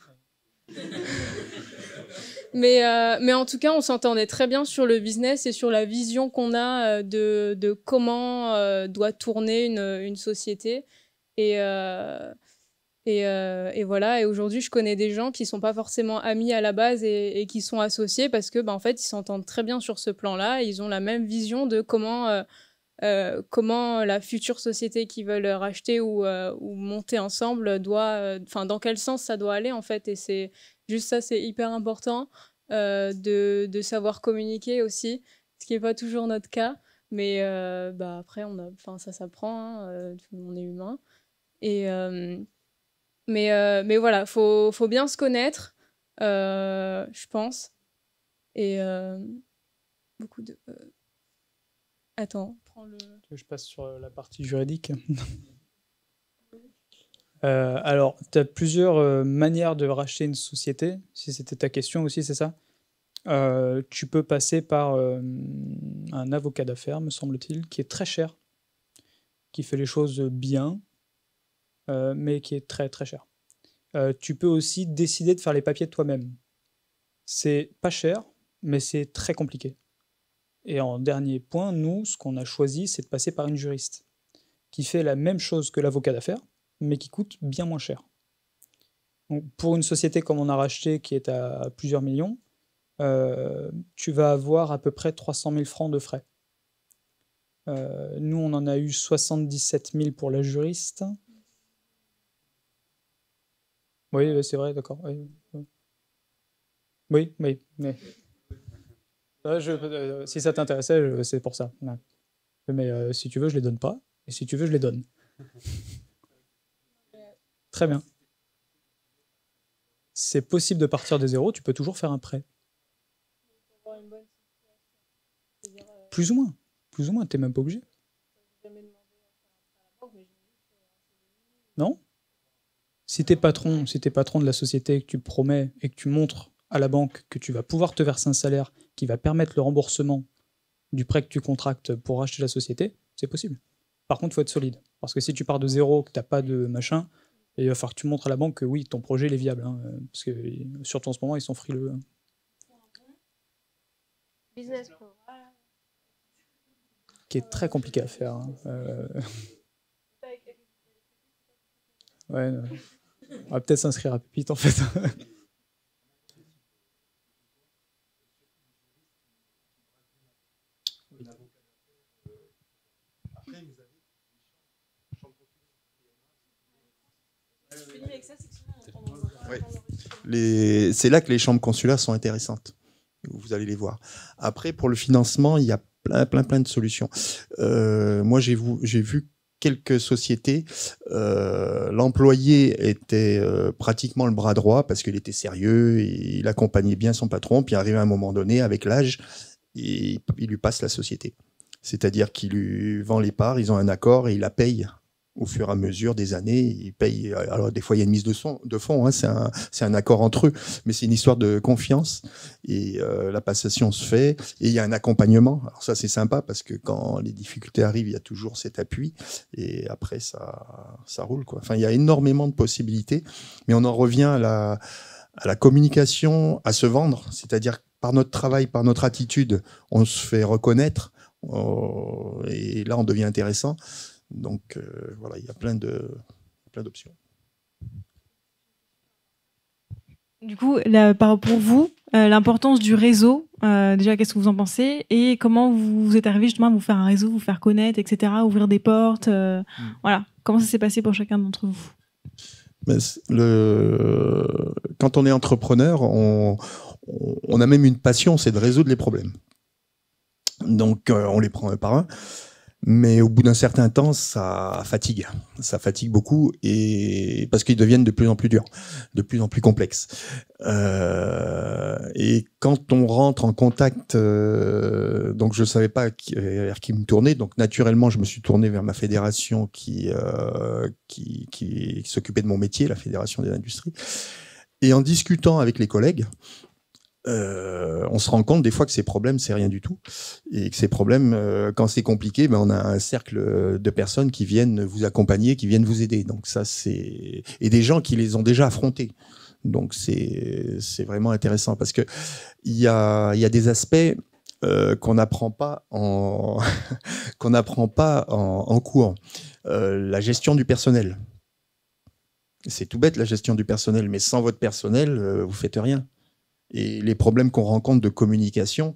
Mais en tout cas, on s'entendait très bien sur le business et sur la vision qu'on a de comment doit tourner une société. Et voilà, et aujourd'hui, je connais des gens qui sont pas forcément amis à la base et qui sont associés parce que, en fait, ils s'entendent très bien sur ce plan-là. Ils ont la même vision de comment la future société qu'ils veulent racheter ou monter ensemble doit, dans quel sens ça doit aller, en fait. Et c'est juste ça, c'est hyper important. de savoir communiquer aussi, ce qui n'est pas toujours notre cas. Mais après, ça s'apprend, hein, on est humain. Mais voilà, faut bien se connaître, je pense. Et beaucoup de... Attends, prends le...
Je passe sur la partie juridique. Alors, tu as plusieurs manières de racheter une société, si c'était ta question aussi, c'est ça? Tu peux passer par un avocat d'affaires, me semble-t-il, qui est très cher, qui fait les choses bien, mais qui est très très cher. Tu peux aussi décider de faire les papiers de toi-même. C'est pas cher, mais c'est très compliqué. Et en dernier point, nous, ce qu'on a choisi, c'est de passer par une juriste, qui fait la même chose que l'avocat d'affaires, mais qui coûte bien moins cher. Donc, pour une société comme on a racheté, qui est à plusieurs millions, tu vas avoir à peu près 300 000 francs de frais. Nous, on en a eu 77 000 pour la juriste. Oui, c'est vrai, d'accord. Oui. Si ça t'intéressait, c'est pour ça. Ouais. Mais si tu veux, je les donne pas. Et si tu veux, je les donne. Très bien. C'est possible de partir de zéro, tu peux toujours faire un prêt. Plus ou moins, t'es même pas obligé. Non? Si t'es patron de la société, que tu le promets et que tu montres à la banque que tu vas pouvoir te verser un salaire qui va permettre le remboursement du prêt que tu contractes pour racheter la société, c'est possible. Par contre, il faut être solide. Parce que si tu pars de zéro, que tu n'as pas de machin, il va falloir que tu montres à la banque que oui, ton projet il est viable. Hein, parce que surtout en ce moment, ils sont frileux.
Business plan.
Qui est très compliqué à faire. Hein. Ouais, on va peut-être s'inscrire à Pépite en fait.
Ouais. C'est là que les chambres consulaires sont intéressantes. Vous allez les voir. Après, pour le financement, il y a plein de solutions. Moi, j'ai vu quelques sociétés. L'employé était pratiquement le bras droit parce qu'il était sérieux, et il accompagnait bien son patron. Puis arrivé à un moment donné, avec l'âge, il lui passe la société. C'est-à-dire qu'il lui vend les parts, ils ont un accord et il la paye au fur et à mesure des années. Il paye. Alors des fois, il y a une mise de fonds, hein, c'est un accord entre eux, mais c'est une histoire de confiance. Et la passation se fait, et il y a un accompagnement. Alors ça, c'est sympa parce que quand les difficultés arrivent, il y a toujours cet appui, et après ça roule, quoi. Enfin, il y a énormément de possibilités, mais on en revient à la communication, à se vendre, c'est-à-dire par notre travail, par notre attitude, on se fait reconnaître, et là, on devient intéressant. Donc voilà, il y a plein d'options.
Du coup, pour vous, l'importance du réseau, déjà, qu'est-ce que vous en pensez? Et comment vous êtes arrivé justement à vous faire un réseau, vous faire connaître, etc., ouvrir des portes, voilà. Comment ça s'est passé pour chacun d'entre vous?
Quand on est entrepreneur, on a même une passion, c'est de résoudre les problèmes. Donc on les prend un par un. Mais au bout d'un certain temps, ça fatigue beaucoup, et parce qu'ils deviennent de plus en plus durs, de plus en plus complexes. Et quand on rentre en contact, donc je savais pas vers qui me tourner, donc naturellement je me suis tourné vers ma fédération qui s'occupait de mon métier, la Fédération des industries. Et en discutant avec les collègues, on se rend compte des fois que ces problèmes, c'est rien du tout. Et que ces problèmes, quand c'est compliqué, on a un cercle de personnes qui viennent vous accompagner, qui viennent vous aider. Donc ça, et des gens qui les ont déjà affrontés. Donc c'est vraiment intéressant parce que il y a des aspects qu'on n'apprend pas en cours. La gestion du personnel. C'est tout bête, la gestion du personnel, mais sans votre personnel, vous faites rien. Et les problèmes qu'on rencontre de communication,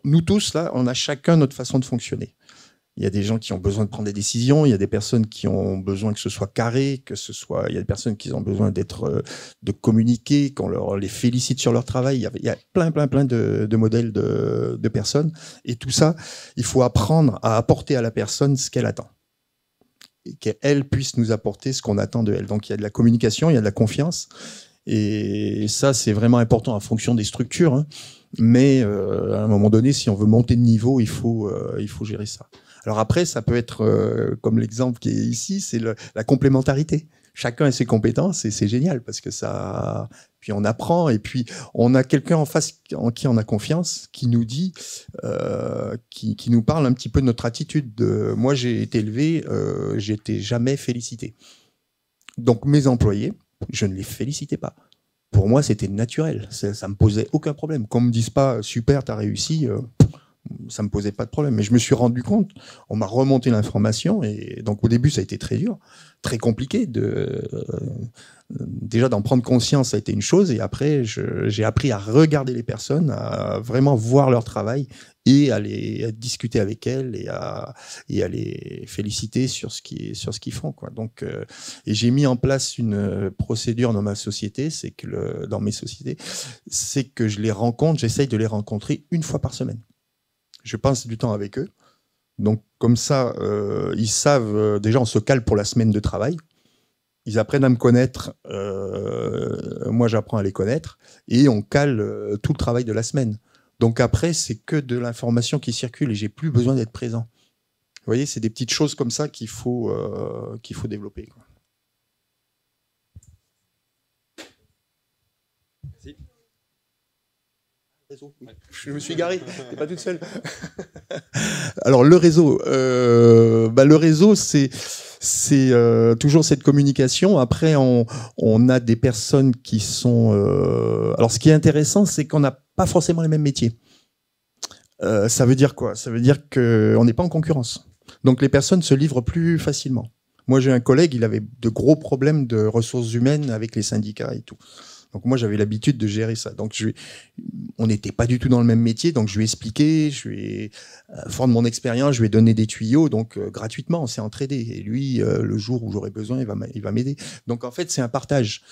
nous tous, là, on a chacun notre façon de fonctionner. Il y a des gens qui ont besoin de prendre des décisions, il y a des personnes qui ont besoin que ce soit carré, il y a des personnes qui ont besoin de communiquer, qu'on les félicite sur leur travail. Il y a plein de modèles de personnes. Et tout ça, il faut apprendre à apporter à la personne ce qu'elle attend. Et qu'elle puisse nous apporter ce qu'on attend de elle. Donc il y a de la communication, il y a de la confiance. Et ça, c'est vraiment important en fonction des structures. Hein. Mais à un moment donné, si on veut monter de niveau, il faut gérer ça. Alors après, ça peut être, comme l'exemple qui est ici, c'est la complémentarité. Chacun a ses compétences et c'est génial parce que ça... Puis on apprend et puis on a quelqu'un en face en qui on a confiance, qui nous dit, qui nous parle un petit peu de notre attitude. Moi, j'ai été élevé, j'étais jamais félicité. Donc mes employés, je ne les félicitais pas. Pour moi, c'était naturel. Ça me posait aucun problème. Qu'on me dise pas « super, t'as réussi », ça me posait pas de problème. Mais je me suis rendu compte, on m'a remonté l'information et donc au début, ça a été très dur, très compliqué. Déjà d'en prendre conscience, ça a été une chose et après, j'ai appris à regarder les personnes, à vraiment voir leur travail et à discuter avec elles et à les féliciter sur ce qu'ils font, quoi. Donc, et j'ai mis en place une procédure dans ma société, dans mes sociétés, c'est que je les rencontre, j'essaye de les rencontrer une fois par semaine. Je passe du temps avec eux. Donc, comme ça, ils savent, déjà, on se cale pour la semaine de travail. Ils apprennent à me connaître. Moi, j'apprends à les connaître. Et on cale tout le travail de la semaine. Donc après, c'est que de l'information qui circule et j'ai plus besoin d'être présent. Vous voyez, c'est des petites choses comme ça qu'il faut développer, quoi. Merci. Je me suis garé, t'es pas toute seule. Alors le réseau, c'est toujours cette communication. Après, on a des personnes qui sont. Alors ce qui est intéressant, c'est qu'on n'a pas forcément les mêmes métiers. Ça veut dire quoi? Ça veut dire qu'on n'est pas en concurrence. Donc les personnes se livrent plus facilement. Moi, j'ai un collègue, il avait de gros problèmes de ressources humaines avec les syndicats et tout. Donc moi, j'avais l'habitude de gérer ça. Donc on n'était pas du tout dans le même métier, donc je lui ai expliqué, fort de mon expérience, je lui ai donné des tuyaux, donc gratuitement, on s'est entraidé. Et lui, le jour où j'aurai besoin, il va m'aider. Donc en fait, c'est un partage.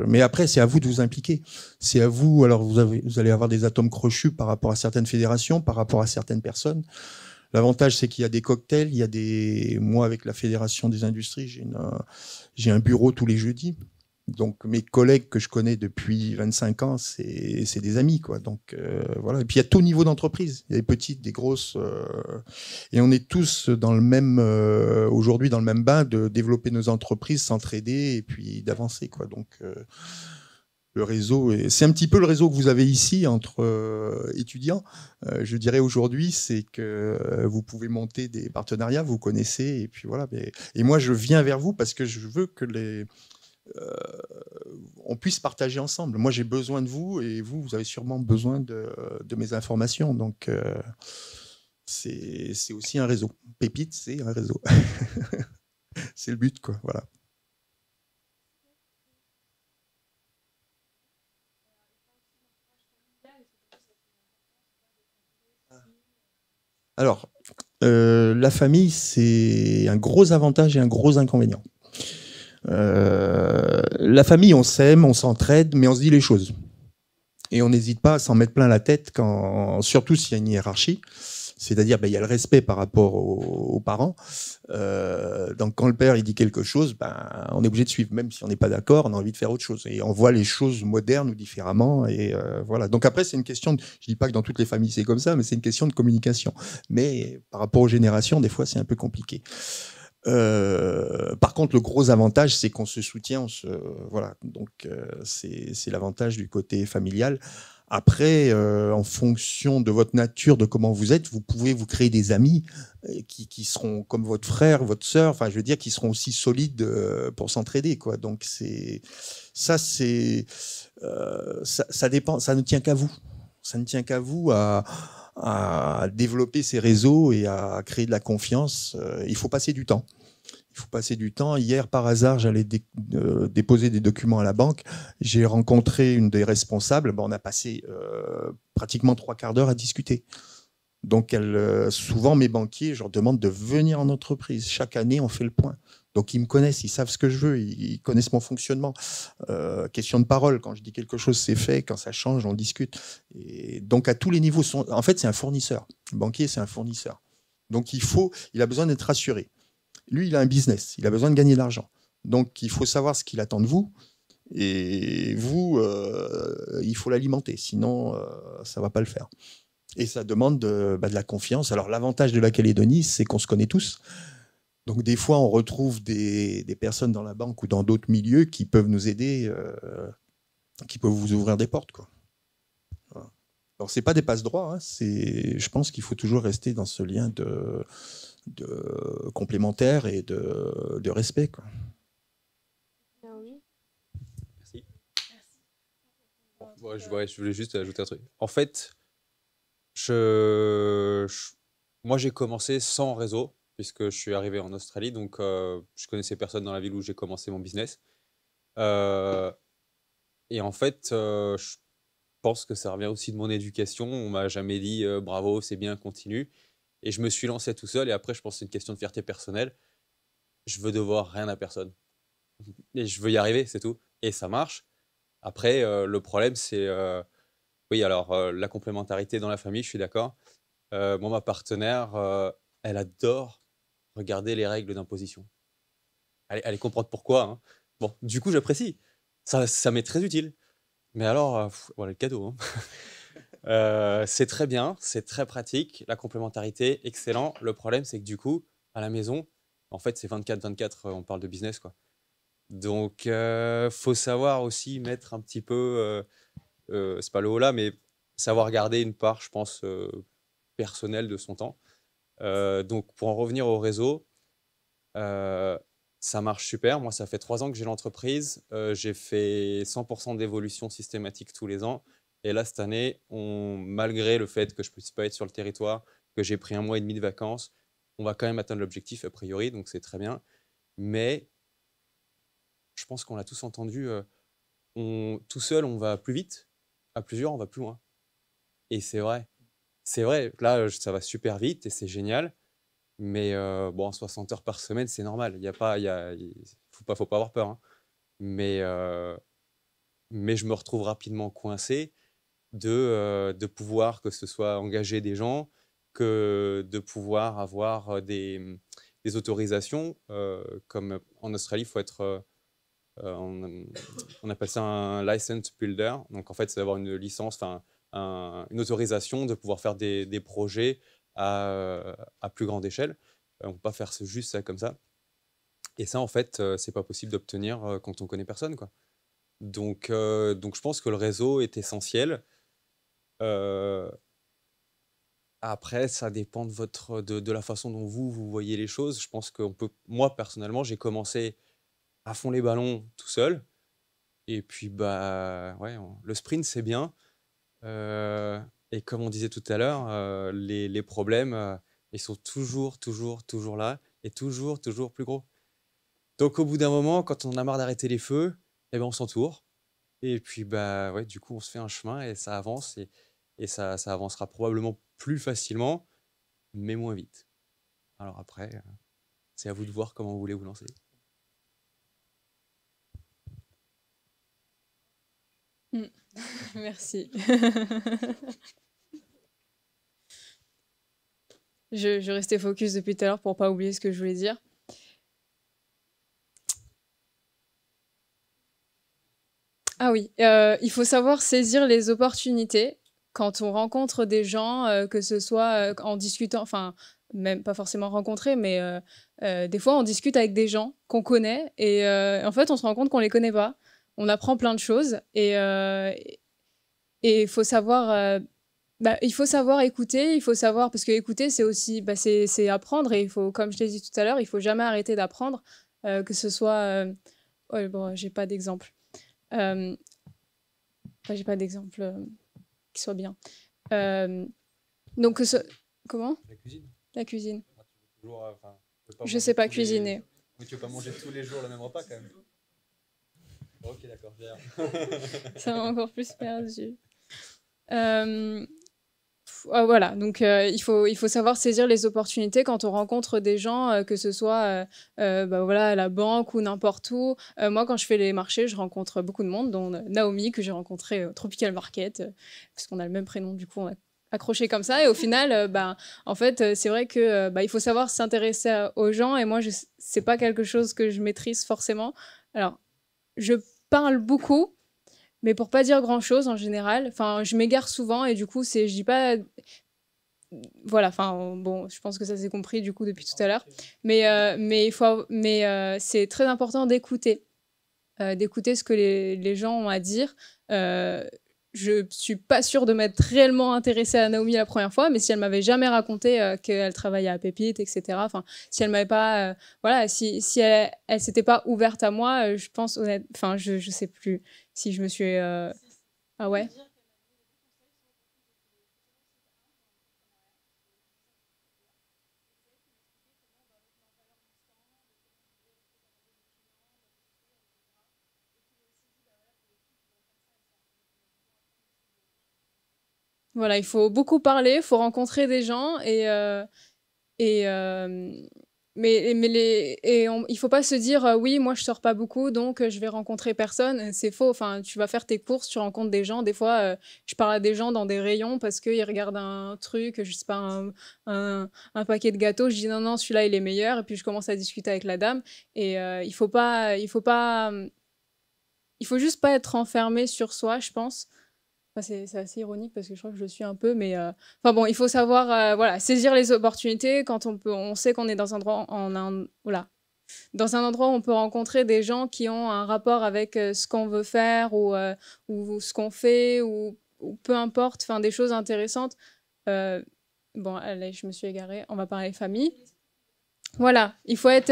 Mais après, c'est à vous de vous impliquer. C'est à vous. Alors vous allez avoir des atomes crochus par rapport à certaines fédérations, par rapport à certaines personnes. L'avantage, c'est qu'il y a des cocktails, moi, avec la Fédération des industries, j'ai un bureau tous les jeudis. Donc mes collègues que je connais depuis 25 ans, c'est des amis, quoi. Donc voilà. Et puis il y a tout niveau d'entreprise. Il y a des petites, des grosses, et on est tous dans le même aujourd'hui dans le même bain de développer nos entreprises, s'entraider et puis d'avancer, quoi. Donc le réseau, c'est un petit peu le réseau que vous avez ici entre étudiants. Je dirais aujourd'hui, c'est que vous pouvez monter des partenariats, vous connaissez, et puis voilà. Et moi, je viens vers vous parce que je veux que on puisse partager ensemble. Moi, j'ai besoin de vous et vous avez sûrement besoin de mes informations. Donc, c'est aussi un réseau. Pépite, c'est un réseau. C'est le but, quoi. Voilà. Alors, la famille, c'est un gros avantage et un gros inconvénient. La famille, on s'aime, on s'entraide, mais on se dit les choses. Et on n'hésite pas à s'en mettre plein la tête, surtout s'il y a une hiérarchie. C'est-à-dire, il y a le respect par rapport aux parents. Donc, quand le père il dit quelque chose, on est obligé de suivre. Même si on n'est pas d'accord, on a envie de faire autre chose. Et on voit les choses modernes ou différemment. Et voilà. Donc après, c'est une question je dis pas que dans toutes les familles c'est comme ça, mais c'est une question de communication. Mais par rapport aux générations, des fois, c'est un peu compliqué. Par contre, le gros avantage, c'est qu'on se soutient. Voilà. Donc, c'est l'avantage du côté familial. Après, en fonction de votre nature, de comment vous êtes, vous pouvez vous créer des amis qui seront comme votre frère, votre sœur, enfin, je veux dire, qui seront aussi solides pour s'entraider, quoi. Donc, ça dépend, ça ne tient qu'à vous. Ça ne tient qu'à vous à développer ces réseaux et à créer de la confiance. Il faut passer du temps. Il faut passer du temps. Hier, par hasard, j'allais déposer des documents à la banque. J'ai rencontré une des responsables. On a passé pratiquement 3 quarts d'heure à discuter. Donc, souvent, mes banquiers, je leur demande de venir en entreprise. Chaque année, on fait le point. Donc, ils me connaissent, ils savent ce que je veux, ils connaissent mon fonctionnement. Question de parole, quand je dis quelque chose, c'est fait. Quand ça change, on discute. Et donc, à tous les niveaux, en fait, c'est un fournisseur. Le banquier, c'est un fournisseur. Donc, il a besoin d'être rassuré. Lui, il a un business, il a besoin de gagner de l'argent. Donc, il faut savoir ce qu'il attend de vous. Et vous, il faut l'alimenter, sinon, ça ne va pas le faire. Et ça demande de la confiance. Alors, l'avantage de la Calédonie, c'est qu'on se connaît tous. Donc, des fois, on retrouve des personnes dans la banque ou dans d'autres milieux qui peuvent nous aider, qui peuvent vous ouvrir des portes, quoi. Voilà. Alors, ce n'est pas des passe-droits. Hein, je pense qu'il faut toujours rester dans ce lien de complémentaire et de respect, quoi.
Merci. Bon, je voulais juste ajouter un truc. En fait, moi, j'ai commencé sans réseau, puisque je suis arrivé en Australie, donc je connaissais personne dans la ville où j'ai commencé mon business. Et en fait, je pense que ça revient aussi de mon éducation. On m'a jamais dit bravo, c'est bien, continue. Et je me suis lancé tout seul. Et après, je pense que c'est une question de fierté personnelle. Je veux devoir rien à personne. Et je veux y arriver, c'est tout. Et ça marche. Après, le problème, c'est... oui, alors, la complémentarité dans la famille, je suis d'accord. Moi, ma partenaire, elle adore regarder les règles d'imposition. Elle comprend pourquoi. Hein. Bon, du coup, j'apprécie. Ça m'est très utile. Mais alors, voilà le cadeau. Hein. C'est très bien, c'est très pratique. La complémentarité, excellent. Le problème, c'est que du coup, à la maison, en fait, c'est 24-24, on parle de business, quoi. Donc, faut savoir aussi mettre un petit peu, c'est pas le haut là, mais savoir garder une part, je pense, personnelle de son temps. Donc, pour en revenir au réseau, ça marche super. Moi, ça fait 3 ans que j'ai l'entreprise. J'ai fait 100% d'évolution systématique tous les ans. Et là, cette année, malgré le fait que je ne puisse pas être sur le territoire, que j'ai pris 1 mois et demi de vacances, on va quand même atteindre l'objectif a priori, donc c'est très bien. Mais je pense qu'on l'a tous entendu, tout seul, on va plus vite. À plusieurs, on va plus loin. Et c'est vrai. C'est vrai. Là, ça va super vite et c'est génial. Mais bon, 60 heures par semaine, c'est normal. Faut pas avoir peur. Hein. Mais je me retrouve rapidement coincé de pouvoir, que ce soit engager des gens, que de pouvoir avoir des autorisations. Comme en Australie, il faut être... on appelle ça un license builder. Donc, en fait, c'est d'avoir une licence, une autorisation de pouvoir faire des projets à plus grande échelle. On ne peut pas faire juste ça comme ça. Et ça, en fait, c'est pas possible d'obtenir quand on connaît personne, quoi. Donc, je pense que le réseau est essentiel. Après, ça dépend de la façon dont vous voyez les choses. Je pense que moi, personnellement, j'ai commencé à fond les ballons tout seul. Et puis, ouais, le sprint, c'est bien. Et comme on disait tout à l'heure, les problèmes, ils sont toujours là et toujours plus gros. Donc, au bout d'un moment, quand on a marre d'arrêter les feux, eh ben, on s'entoure. Et puis, ouais, du coup, on se fait un chemin et ça avance. Et ça avancera probablement plus facilement, mais moins vite. Alors après, c'est à vous de voir comment vous voulez vous lancer.
Merci. Je restais focus depuis tout à l'heure pour pas oublier ce que je voulais dire. Ah oui, il faut savoir saisir les opportunités quand on rencontre des gens, que ce soit en discutant, enfin, même pas forcément rencontrer, mais des fois on discute avec des gens qu'on connaît et en fait on se rend compte qu'on les connaît pas. On apprend plein de choses et il faut savoir, il faut savoir écouter, il faut savoir, parce que écouter c'est aussi, c'est apprendre et il faut, comme je l'ai dit tout à l'heure, il faut jamais arrêter d'apprendre, que ce soit, ouais, bon, j'ai pas d'exemple. J'ai pas d'exemple qui soit bien. Donc, comment?
La cuisine.
La cuisine.
Toujours,
je sais pas cuisiner.
Mais tu veux pas manger tous les jours le même repas quand même. Ok, d'accord.
Ça m'a encore plus perdu. Voilà, donc il faut savoir saisir les opportunités quand on rencontre des gens, que ce soit bah, voilà, à la banque ou n'importe où. Moi, quand je fais les marchés, je rencontre beaucoup de monde, dont Naomi, que j'ai rencontrée au Tropical Market, parce qu'on a le même prénom, du coup, on a accroché comme ça. Et au final, bah, en fait, c'est vrai que bah, il faut savoir s'intéresser aux gens. Et moi, c'est pas quelque chose que je maîtrise forcément. Alors, je parle beaucoup, mais pour pas dire grand-chose en général. Enfin, je m'égare souvent et du coup, je dis pas... Voilà, enfin, bon, je pense que ça s'est compris du coup depuis tout à l'heure. Mais c'est très important d'écouter. D'écouter ce que les gens ont à dire. Je suis pas sûre de m'être réellement intéressée à Naomi la première fois, mais si elle m'avait jamais raconté qu'elle travaillait à Pépite, etc. Enfin, si elle m'avait pas, voilà, si elle s'était pas ouverte à moi, je pense enfin, je sais plus si je me suis, ah ouais. Voilà, il faut beaucoup parler, il faut rencontrer des gens et il faut pas se dire oui, moi je sors pas beaucoup donc je vais rencontrer personne. C'est faux. Enfin, tu vas faire tes courses, tu rencontres des gens. Des fois, je parle à des gens dans des rayons parce qu'ils regardent un truc, je sais pas, un paquet de gâteaux. Je dis non, non, celui-là il est meilleur. Et puis je commence à discuter avec la dame. Et il faut juste pas être enfermé sur soi, je pense. Enfin, c'est assez ironique parce que je crois que je le suis un peu, mais enfin bon, il faut savoir voilà, saisir les opportunités quand on sait qu'on est dans un endroit, voilà, dans un endroit où on peut rencontrer des gens qui ont un rapport avec ce qu'on veut faire ou ce qu'on fait ou peu importe, enfin des choses intéressantes. Bon, allez, je me suis égarée, on va parler famille. Voilà, il faut être...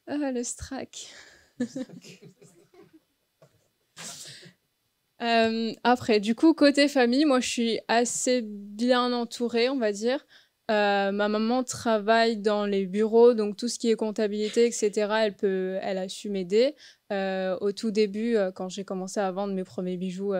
Ah, le strack. Après, du coup, côté famille, moi, je suis assez bien entourée, on va dire. Ma maman travaille dans les bureaux, donc tout ce qui est comptabilité, etc., elle a su m'aider. Au tout début, quand j'ai commencé à vendre mes premiers bijoux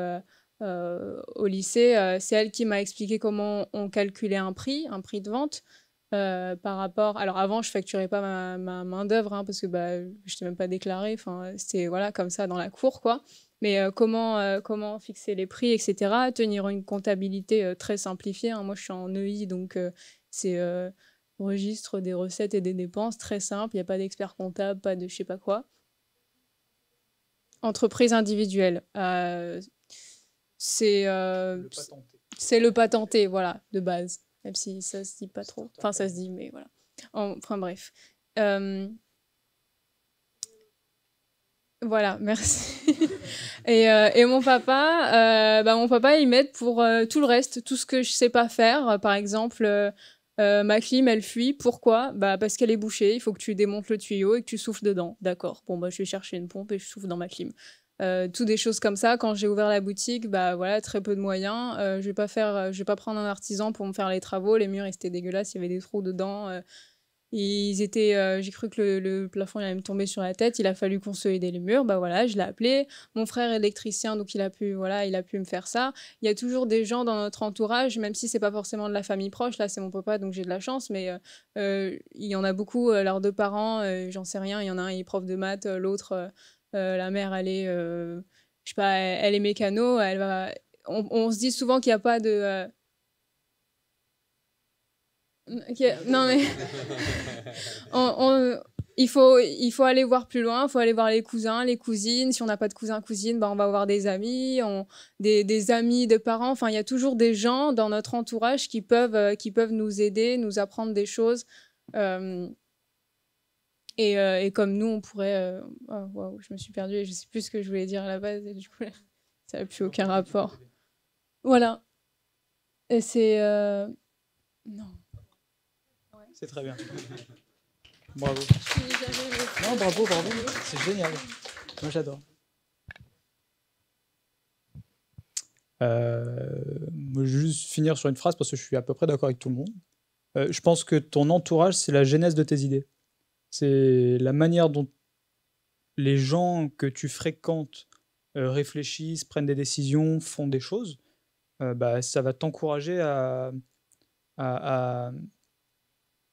au lycée, c'est elle qui m'a expliqué comment on calculait un prix de vente. Par rapport... Alors avant, je facturais pas ma main-d'œuvre hein, parce que bah, je n'étais même pas déclarée. Enfin, c'était voilà, comme ça dans la cour, quoi. Mais comment fixer les prix, etc. Tenir une comptabilité très simplifiée. Hein. Moi, je suis en EI, donc c'est registre des recettes et des dépenses, très simple. Il n'y a pas d'expert comptable, pas de je sais pas quoi. Entreprise individuelle. C'est le patenté, voilà, de base. Même si ça se dit pas trop. Enfin, ça se dit, mais voilà. Enfin, bref. Voilà, merci. Et mon papa, il m'aide pour tout le reste, tout ce que je sais pas faire. Par exemple, ma clim, elle fuit. Pourquoi? Bah, parce qu'elle est bouchée. Il faut que tu démontes le tuyau et que tu souffles dedans. D'accord. Bon, bah, je vais chercher une pompe et je souffle dans ma clim. Tout des choses comme ça. Quand j'ai ouvert la boutique, bah voilà, très peu de moyens. Je vais pas prendre un artisan pour me faire les travaux. Les murs, ils étaient dégueulasses. Il y avait des trous dedans. J'ai cru que le plafond il allait me tomber sur la tête. Il a fallu consolider les murs. Bah voilà, je l'ai appelé. Mon frère est électricien, donc il a pu me faire ça. Il y a toujours des gens dans notre entourage, même si c'est pas forcément de la famille proche. Là, c'est mon papa, donc j'ai de la chance. Mais il y en a beaucoup. Leurs deux parents, j'en sais rien. Il y en a un, il est prof de maths. L'autre, la mère, elle est, je sais pas, elle est mécano. On se dit souvent qu'il n'y a pas de non mais il faut aller voir plus loin, il faut aller voir les cousins, les cousines. Si on n'a pas de cousins, cousines, bah on va voir des amis, des amis de parents. Enfin, il y a toujours des gens dans notre entourage qui peuvent nous aider, nous apprendre des choses. Et comme nous, on pourrait... Oh, wow, je me suis perdue et je sais plus ce que je voulais dire à la base. Et du coup, ça n'a plus aucun rapport. Voilà. Et c'est... Non.
C'est très bien. Bravo. Non, bravo. C'est génial. Moi, j'adore. Je vais juste finir sur une phrase parce que je suis à peu près d'accord avec tout le monde. Je pense que ton entourage, c'est la genèse de tes idées. C'est la manière dont les gens que tu fréquentes réfléchissent, prennent des décisions, font des choses. bah, ça va t'encourager à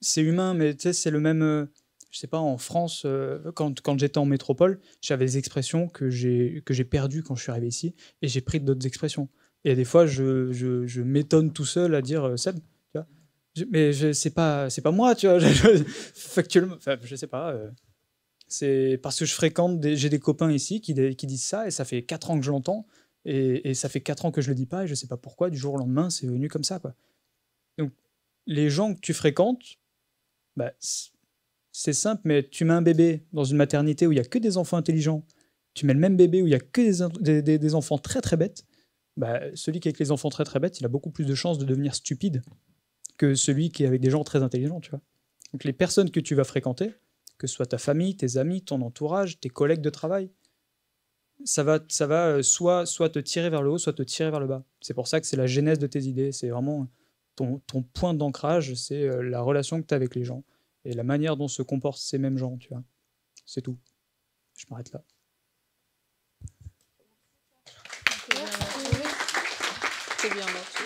c'est humain, mais tu sais, c'est le même. Je sais pas, en France, quand j'étais en métropole, j'avais des expressions que j'ai perdues quand je suis arrivé ici, et j'ai pris d'autres expressions. Et des fois, je m'étonne tout seul à dire Seb, tu vois. Mais c'est pas moi, tu vois. Factuellement, enfin, je sais pas. C'est parce que j'ai des copains ici qui disent ça, et ça fait 4 ans que je l'entends, et ça fait 4 ans que je le dis pas, et je sais pas pourquoi, du jour au lendemain, c'est venu comme ça, quoi. Donc, les gens que tu fréquentes, bah, c'est simple, mais tu mets un bébé dans une maternité où il y a que des enfants intelligents, tu mets le même bébé où il y a que des enfants très très bêtes, bah, celui qui est avec les enfants très très bêtes, il a beaucoup plus de chances de devenir stupide que celui qui est avec des gens très intelligents, tu vois. Donc, les personnes que tu vas fréquenter, que ce soit ta famille, tes amis, ton entourage, tes collègues de travail, ça va soit te tirer vers le haut, soit te tirer vers le bas. C'est pour ça que c'est la genèse de tes idées. C'est vraiment ton point d'ancrage, c'est la relation que tu as avec les gens et la manière dont se comportent ces mêmes gens, tu vois. C'est tout. Je m'arrête là.
C'est bien, merci.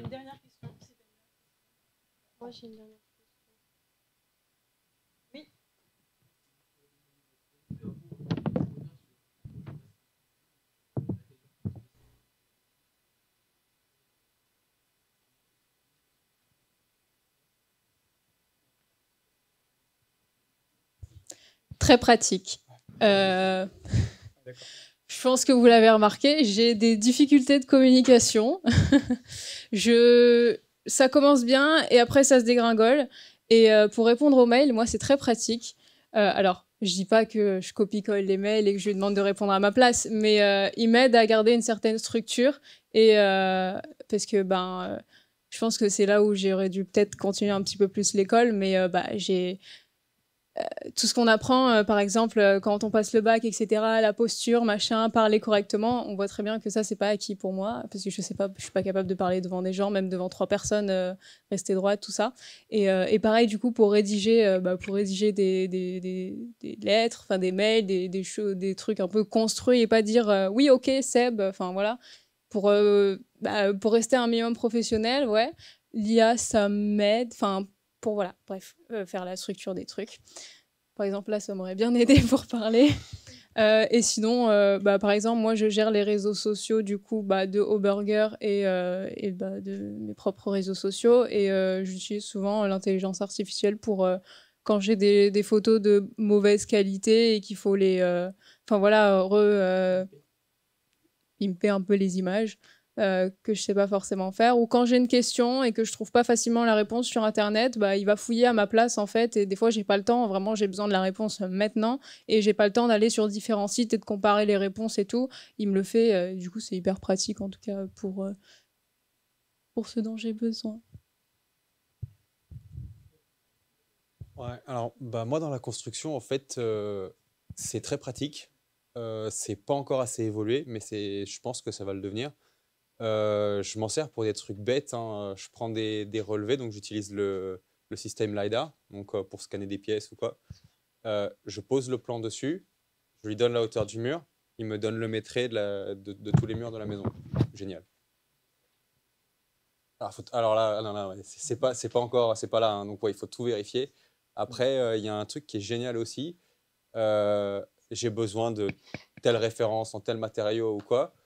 Une dernière question.
Moi, j'ai une dernière question.
Oui.
Très pratique. Je pense que vous l'avez remarqué, j'ai des difficultés de communication. Ça commence bien et après ça se dégringole. Et pour répondre aux mails, moi c'est très pratique. Alors, je dis pas que je copie-colle les mails et que je lui demande de répondre à ma place, mais il m'aide à garder une certaine structure. Et parce que je pense que c'est là où j'aurais dû peut-être continuer un petit peu plus l'école, mais j'ai tout ce qu'on apprend, par exemple, quand on passe le bac, etc., la posture, machin, parler correctement, on voit très bien que ça, c'est pas acquis pour moi, parce que je sais pas, je suis pas capable de parler devant des gens, même devant 3 personnes, rester droite, tout ça. Et pareil, du coup, pour rédiger des lettres, enfin des mails, des choses, des trucs un peu construits, et pas dire oui, ok, Seb, enfin voilà, pour rester un minimum professionnel, ouais. L'IA, ça m'aide, enfin, pour voilà, bref, faire la structure des trucs. Par exemple, là, ça m'aurait bien aidé pour parler. Et sinon, par exemple, moi, je gère les réseaux sociaux du coup de Oberger et de mes propres réseaux sociaux. Et j'utilise souvent l'intelligence artificielle pour quand j'ai des photos de mauvaise qualité et qu'il faut les... Enfin voilà, pimper un peu les images. Que je sais pas forcément faire, ou quand j'ai une question et que je trouve pas facilement la réponse sur internet, il va fouiller à ma place en fait, et des fois j'ai pas le temps, vraiment j'ai besoin de la réponse maintenant et j'ai pas le temps d'aller sur différents sites et de comparer les réponses et tout. Il me le fait, du coup c'est hyper pratique en tout cas pour ce dont j'ai besoin.
Ouais, alors moi dans la construction en fait c'est très pratique. C'est pas encore assez évolué, mais je pense que ça va le devenir. Je m'en sers pour des trucs bêtes, hein. Je prends des relevés, donc j'utilise le système LiDAR, donc pour scanner des pièces ou quoi. Je pose le plan dessus, je lui donne la hauteur du mur, il me donne le mètre de tous les murs de la maison. Génial. Alors là, non, ouais, c'est pas encore, c'est pas là, hein, donc ouais, il faut tout vérifier. Après, il y a un truc qui est génial aussi. J'ai besoin de telle référence en tel matériau ou quoi.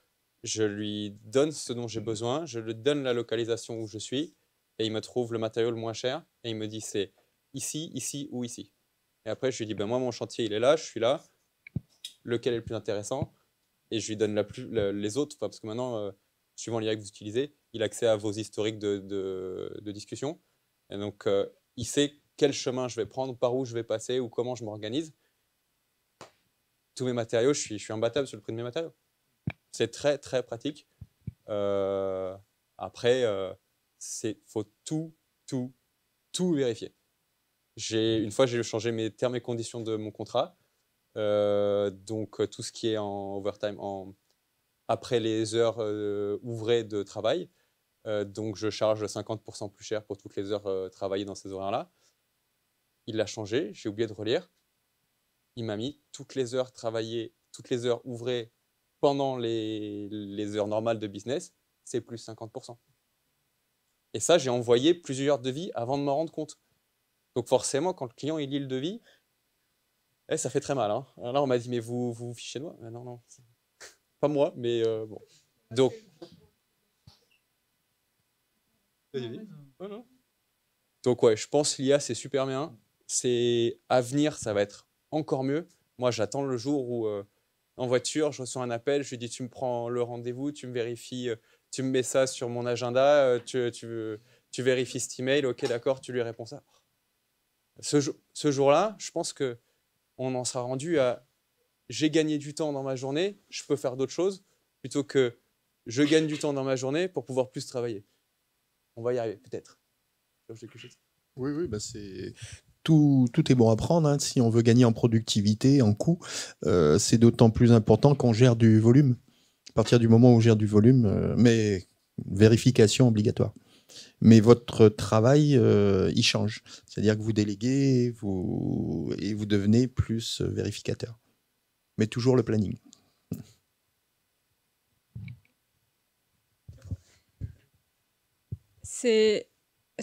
Je lui donne ce dont j'ai besoin, je lui donne la localisation où je suis, et il me trouve le matériau le moins cher, et il me dit c'est ici, ici ou ici. Et après, je lui dis, moi, mon chantier, il est là, je suis là, lequel est le plus intéressant, et je lui donne les autres, parce que maintenant, suivant l'IA que vous utilisez, il a accès à vos historiques de discussion, et donc, il sait quel chemin je vais prendre, par où je vais passer, ou comment je m'organise. Tous mes matériaux, je suis imbattable sur le prix de mes matériaux. C'est très, très pratique. Après, faut tout vérifier. Une fois, j'ai changé mes termes et conditions de mon contrat. Donc, tout ce qui est en overtime, après les heures ouvrées de travail. Donc, je charge 50% plus cher pour toutes les heures travaillées dans ces horaires-là. il l'a changé, j'ai oublié de relire. Il m'a mis toutes les heures travaillées, toutes les heures ouvrées pendant les heures normales de business, c'est plus 50%. Et ça, j'ai envoyé plusieurs devis avant de m'en rendre compte. Donc forcément, quand le client il lit le devis, ça fait très mal. Hein. Alors là, on m'a dit, mais vous fichez de moi? Non, non, pas moi, mais bon. Donc, donc ouais, je pense l'IA, c'est super bien. C'est à venir, ça va être encore mieux. Moi, j'attends le jour où, en voiture, je reçois un appel, je lui dis, tu me prends le rendez-vous, tu me vérifies, tu me mets ça sur mon agenda, tu vérifies cet email, ok, d'accord, tu lui réponds ça. Ce jour-là, je pense que on en sera rendu à j'ai gagné du temps dans ma journée, je peux faire d'autres choses, plutôt que je gagne du temps dans ma journée pour pouvoir plus travailler. On va y arriver, peut-être.
Oui, oui, bah tout est bon à prendre. Hein. Si on veut gagner en productivité, en coût, c'est d'autant plus important qu'on gère du volume. À partir du moment où on gère du volume, mais vérification obligatoire. Mais votre travail, il change. C'est-à-dire que vous déléguez et vous devenez plus vérificateur. Mais toujours le planning.
C'est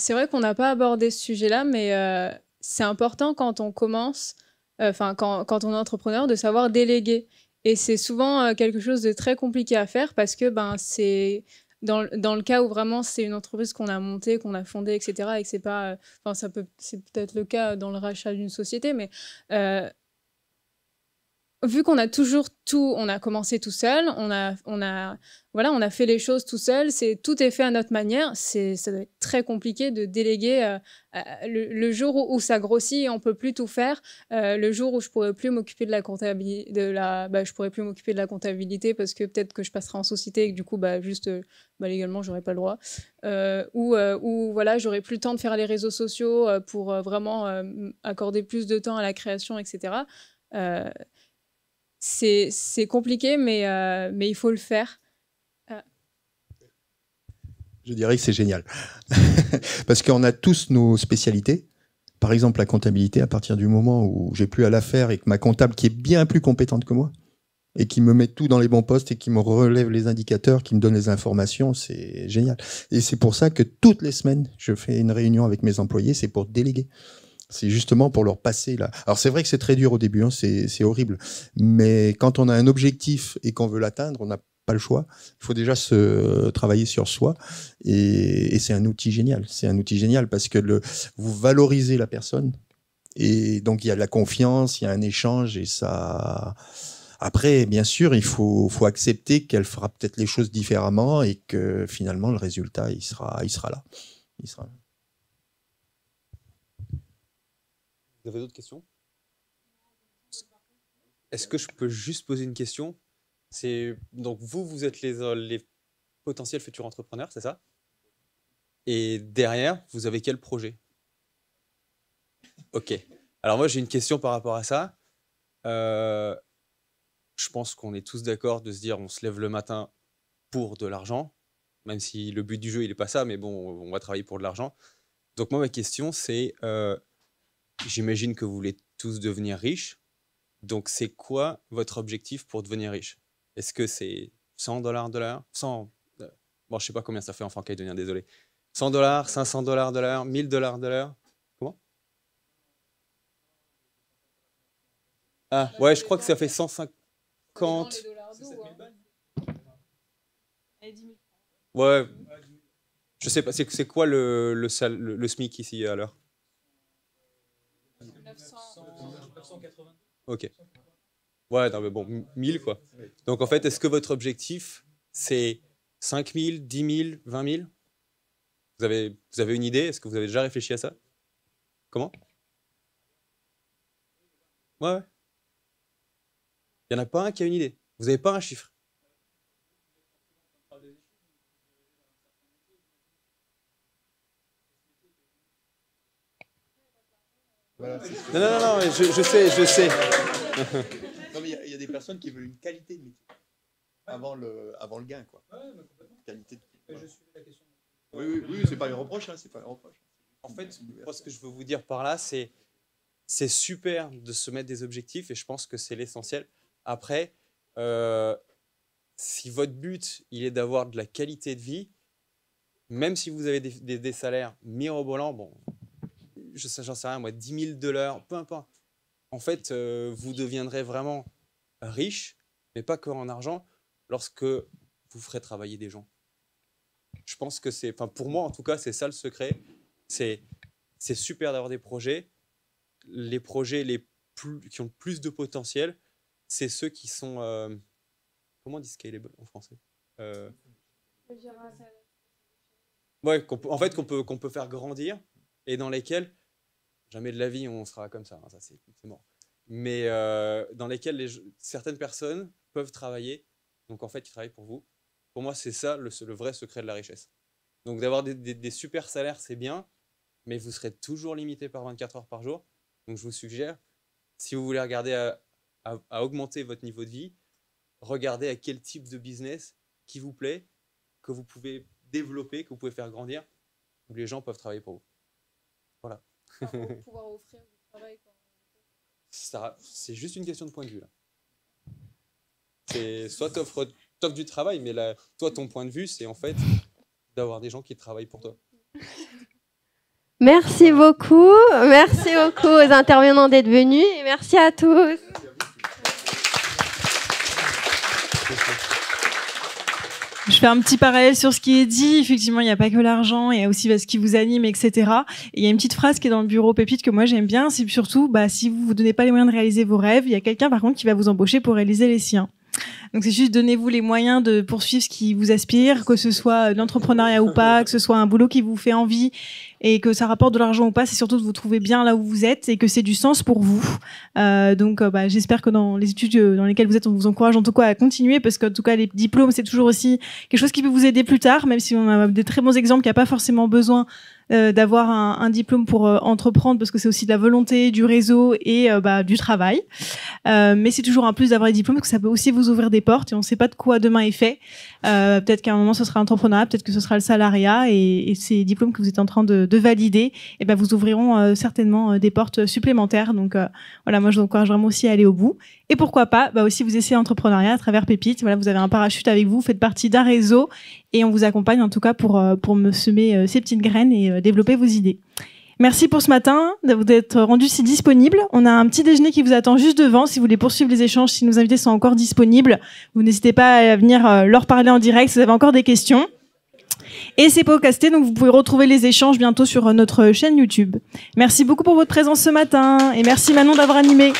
vrai qu'on n'a pas abordé ce sujet-là, mais c'est important quand on commence, quand on est entrepreneur, de savoir déléguer. Et c'est souvent quelque chose de très compliqué à faire parce que c'est dans le cas où vraiment c'est une entreprise qu'on a montée, qu'on a fondée, etc. Et que c'est pas, c'est peut-être le cas dans le rachat d'une société, mais vu qu'on a toujours tout, on a commencé tout seul, on a fait les choses tout seul, tout est fait à notre manière, ça doit être très compliqué de déléguer le jour où ça grossit et on peut plus tout faire, le jour où je pourrais plus m'occuper de la comptabilité, je pourrais plus m'occuper de la comptabilité parce que peut-être que je passerai en société et que du coup légalement j'aurais pas le droit, ou voilà, j'aurais plus le temps de faire les réseaux sociaux pour vraiment accorder plus de temps à la création, etc. C'est compliqué, mais il faut le faire.
Je dirais que c'est génial. Parce qu'on a tous nos spécialités. Par exemple, la comptabilité, à partir du moment où j'ai plus à la faire et que ma comptable, qui est bien plus compétente que moi, et qui me met tout dans les bons postes et qui me relève les indicateurs, qui me donne les informations, c'est génial. Et c'est pour ça que toutes les semaines, je fais une réunion avec mes employés, c'est pour déléguer. C'est justement pour leur passer là. Alors c'est vrai que c'est très dur au début, hein, c'est horrible. Mais quand on a un objectif et qu'on veut l'atteindre, on n'a pas le choix. Il faut déjà se travailler sur soi. Et c'est un outil génial. C'est un outil génial parce que vous valorisez la personne. Et donc il y a de la confiance, il y a un échange et ça. Après, bien sûr, il faut accepter qu'elle fera peut-être les choses différemment et que finalement le résultat il sera là. Il sera là.
Vous avez d'autres questions? Est-ce que je peux juste poser une question? Donc vous êtes les potentiels futurs entrepreneurs, c'est ça? Et derrière, vous avez quel projet? Ok. Alors moi, j'ai une question par rapport à ça. Je pense qu'on est tous d'accord de se dire on se lève le matin pour de l'argent, même si le but du jeu, il n'est pas ça, mais bon, on va travailler pour de l'argent. Donc moi, ma question, c'est... j'imagine que vous voulez tous devenir riches. Donc, c'est quoi votre objectif pour devenir riche? Est-ce que c'est $100 de l'heure? 100, bon, je sais pas combien ça fait en francs calédoniens, désolé. $100, $500 de l'heure, $1000 de l'heure? Comment? Ah, ouais, je crois que ça fait 150. Ouais, je sais pas, c'est quoi le SMIC ici à l'heure?
980.
Ok. Ouais, non, mais bon, 1000 quoi. Donc en fait, est-ce que votre objectif, c'est 5000, 10 000, 20 000? Vous avez une idée? Est-ce que vous avez déjà réfléchi à ça? Comment? Ouais. Il n'y en a pas un qui a une idée. Vous n'avez pas un chiffre?
Voilà,
non, je sais.
Non, mais il y a des personnes qui veulent une qualité de métier avant le gain, quoi. Qualité de...
Je suis la question.
Oui, c'est pas un reproche, hein, c'est pas un reproche.
En fait, moi, ce que je veux vous dire par là, c'est c'est super de se mettre des objectifs et je pense que c'est l'essentiel. Après, si votre but il est d'avoir de la qualité de vie, même si vous avez des salaires mirobolants, bon, j'en sais rien, moi, 10 000 $, peu importe. En fait, vous deviendrez vraiment riche, mais pas que en argent, lorsque vous ferez travailler des gens. Je pense que c'est, enfin pour moi en tout cas, c'est ça le secret. C'est super d'avoir des projets. Les projets qui ont le plus de potentiel, c'est ceux qui sont, comment on dit scalable en français? Ouais, en fait qu'on peut faire grandir et dans lesquels jamais de la vie on sera comme ça, hein, ça c'est mort. Mais dans lesquels certaines personnes peuvent travailler, donc en fait ils travaillent pour vous. Pour moi c'est ça le vrai secret de la richesse. Donc d'avoir des super salaires c'est bien, mais vous serez toujours limité par 24 heures par jour. Donc je vous suggère, si vous voulez regarder à augmenter votre niveau de vie, regardez à quel type de business qui vous plaît, que vous pouvez développer, que vous pouvez faire grandir, où les gens peuvent travailler pour vous. Voilà.
Pour pouvoir offrir du travail.
C'est juste une question de point de vue. Là. Soit tu offres du travail, mais là, toi, ton point de vue, c'est en fait d'avoir des gens qui travaillent pour toi.
Merci beaucoup aux intervenants d'être venus et merci à tous.
Je fais un petit parallèle sur ce qui est dit. Effectivement, il n'y a pas que l'argent, il y a aussi ce qui vous anime, etc. Et il y a une petite phrase qui est dans le bureau Pépite que moi j'aime bien, c'est surtout, si vous vous donnez pas les moyens de réaliser vos rêves, il y a quelqu'un par contre qui va vous embaucher pour réaliser les siens. Donc c'est juste donnez-vous les moyens de poursuivre ce qui vous aspire, que ce soit l'entrepreneuriat ou pas, que ce soit un boulot qui vous fait envie et que ça rapporte de l'argent ou pas, c'est surtout de vous trouver bien là où vous êtes et que c'est du sens pour vous. Donc j'espère que dans les études dans lesquelles vous êtes, on vous encourage en tout cas à continuer parce qu'en tout cas les diplômes c'est toujours aussi quelque chose qui peut vous aider plus tard, même si on a des très bons exemples qu'il n'y a pas forcément besoin d'avoir un diplôme pour entreprendre parce que c'est aussi de la volonté, du réseau et du travail. Mais c'est toujours un plus d'avoir les diplômes parce que ça peut aussi vous ouvrir des portes et on ne sait pas de quoi demain est fait. Peut-être qu'à un moment ce sera l'entrepreneuriat, peut-être que ce sera le salariat et ces diplômes que vous êtes en train de valider, vous ouvriront certainement des portes supplémentaires. Donc voilà, moi je vous encourage vraiment aussi à aller au bout. Et pourquoi pas aussi vous essayer l'entrepreneuriat à travers Pépite. Voilà, vous avez un parachute avec vous, vous faites partie d'un réseau et on vous accompagne en tout cas pour me semer ces petites graines et développer vos idées. Merci pour ce matin d'être rendu si disponible. On a un petit déjeuner qui vous attend juste devant. Si vous voulez poursuivre les échanges, si nos invités sont encore disponibles, vous n'hésitez pas à venir leur parler en direct si vous avez encore des questions. Et c'est podcasté, donc vous pouvez retrouver les échanges bientôt sur notre chaîne YouTube. Merci beaucoup pour votre présence ce matin et merci Manon d'avoir animé.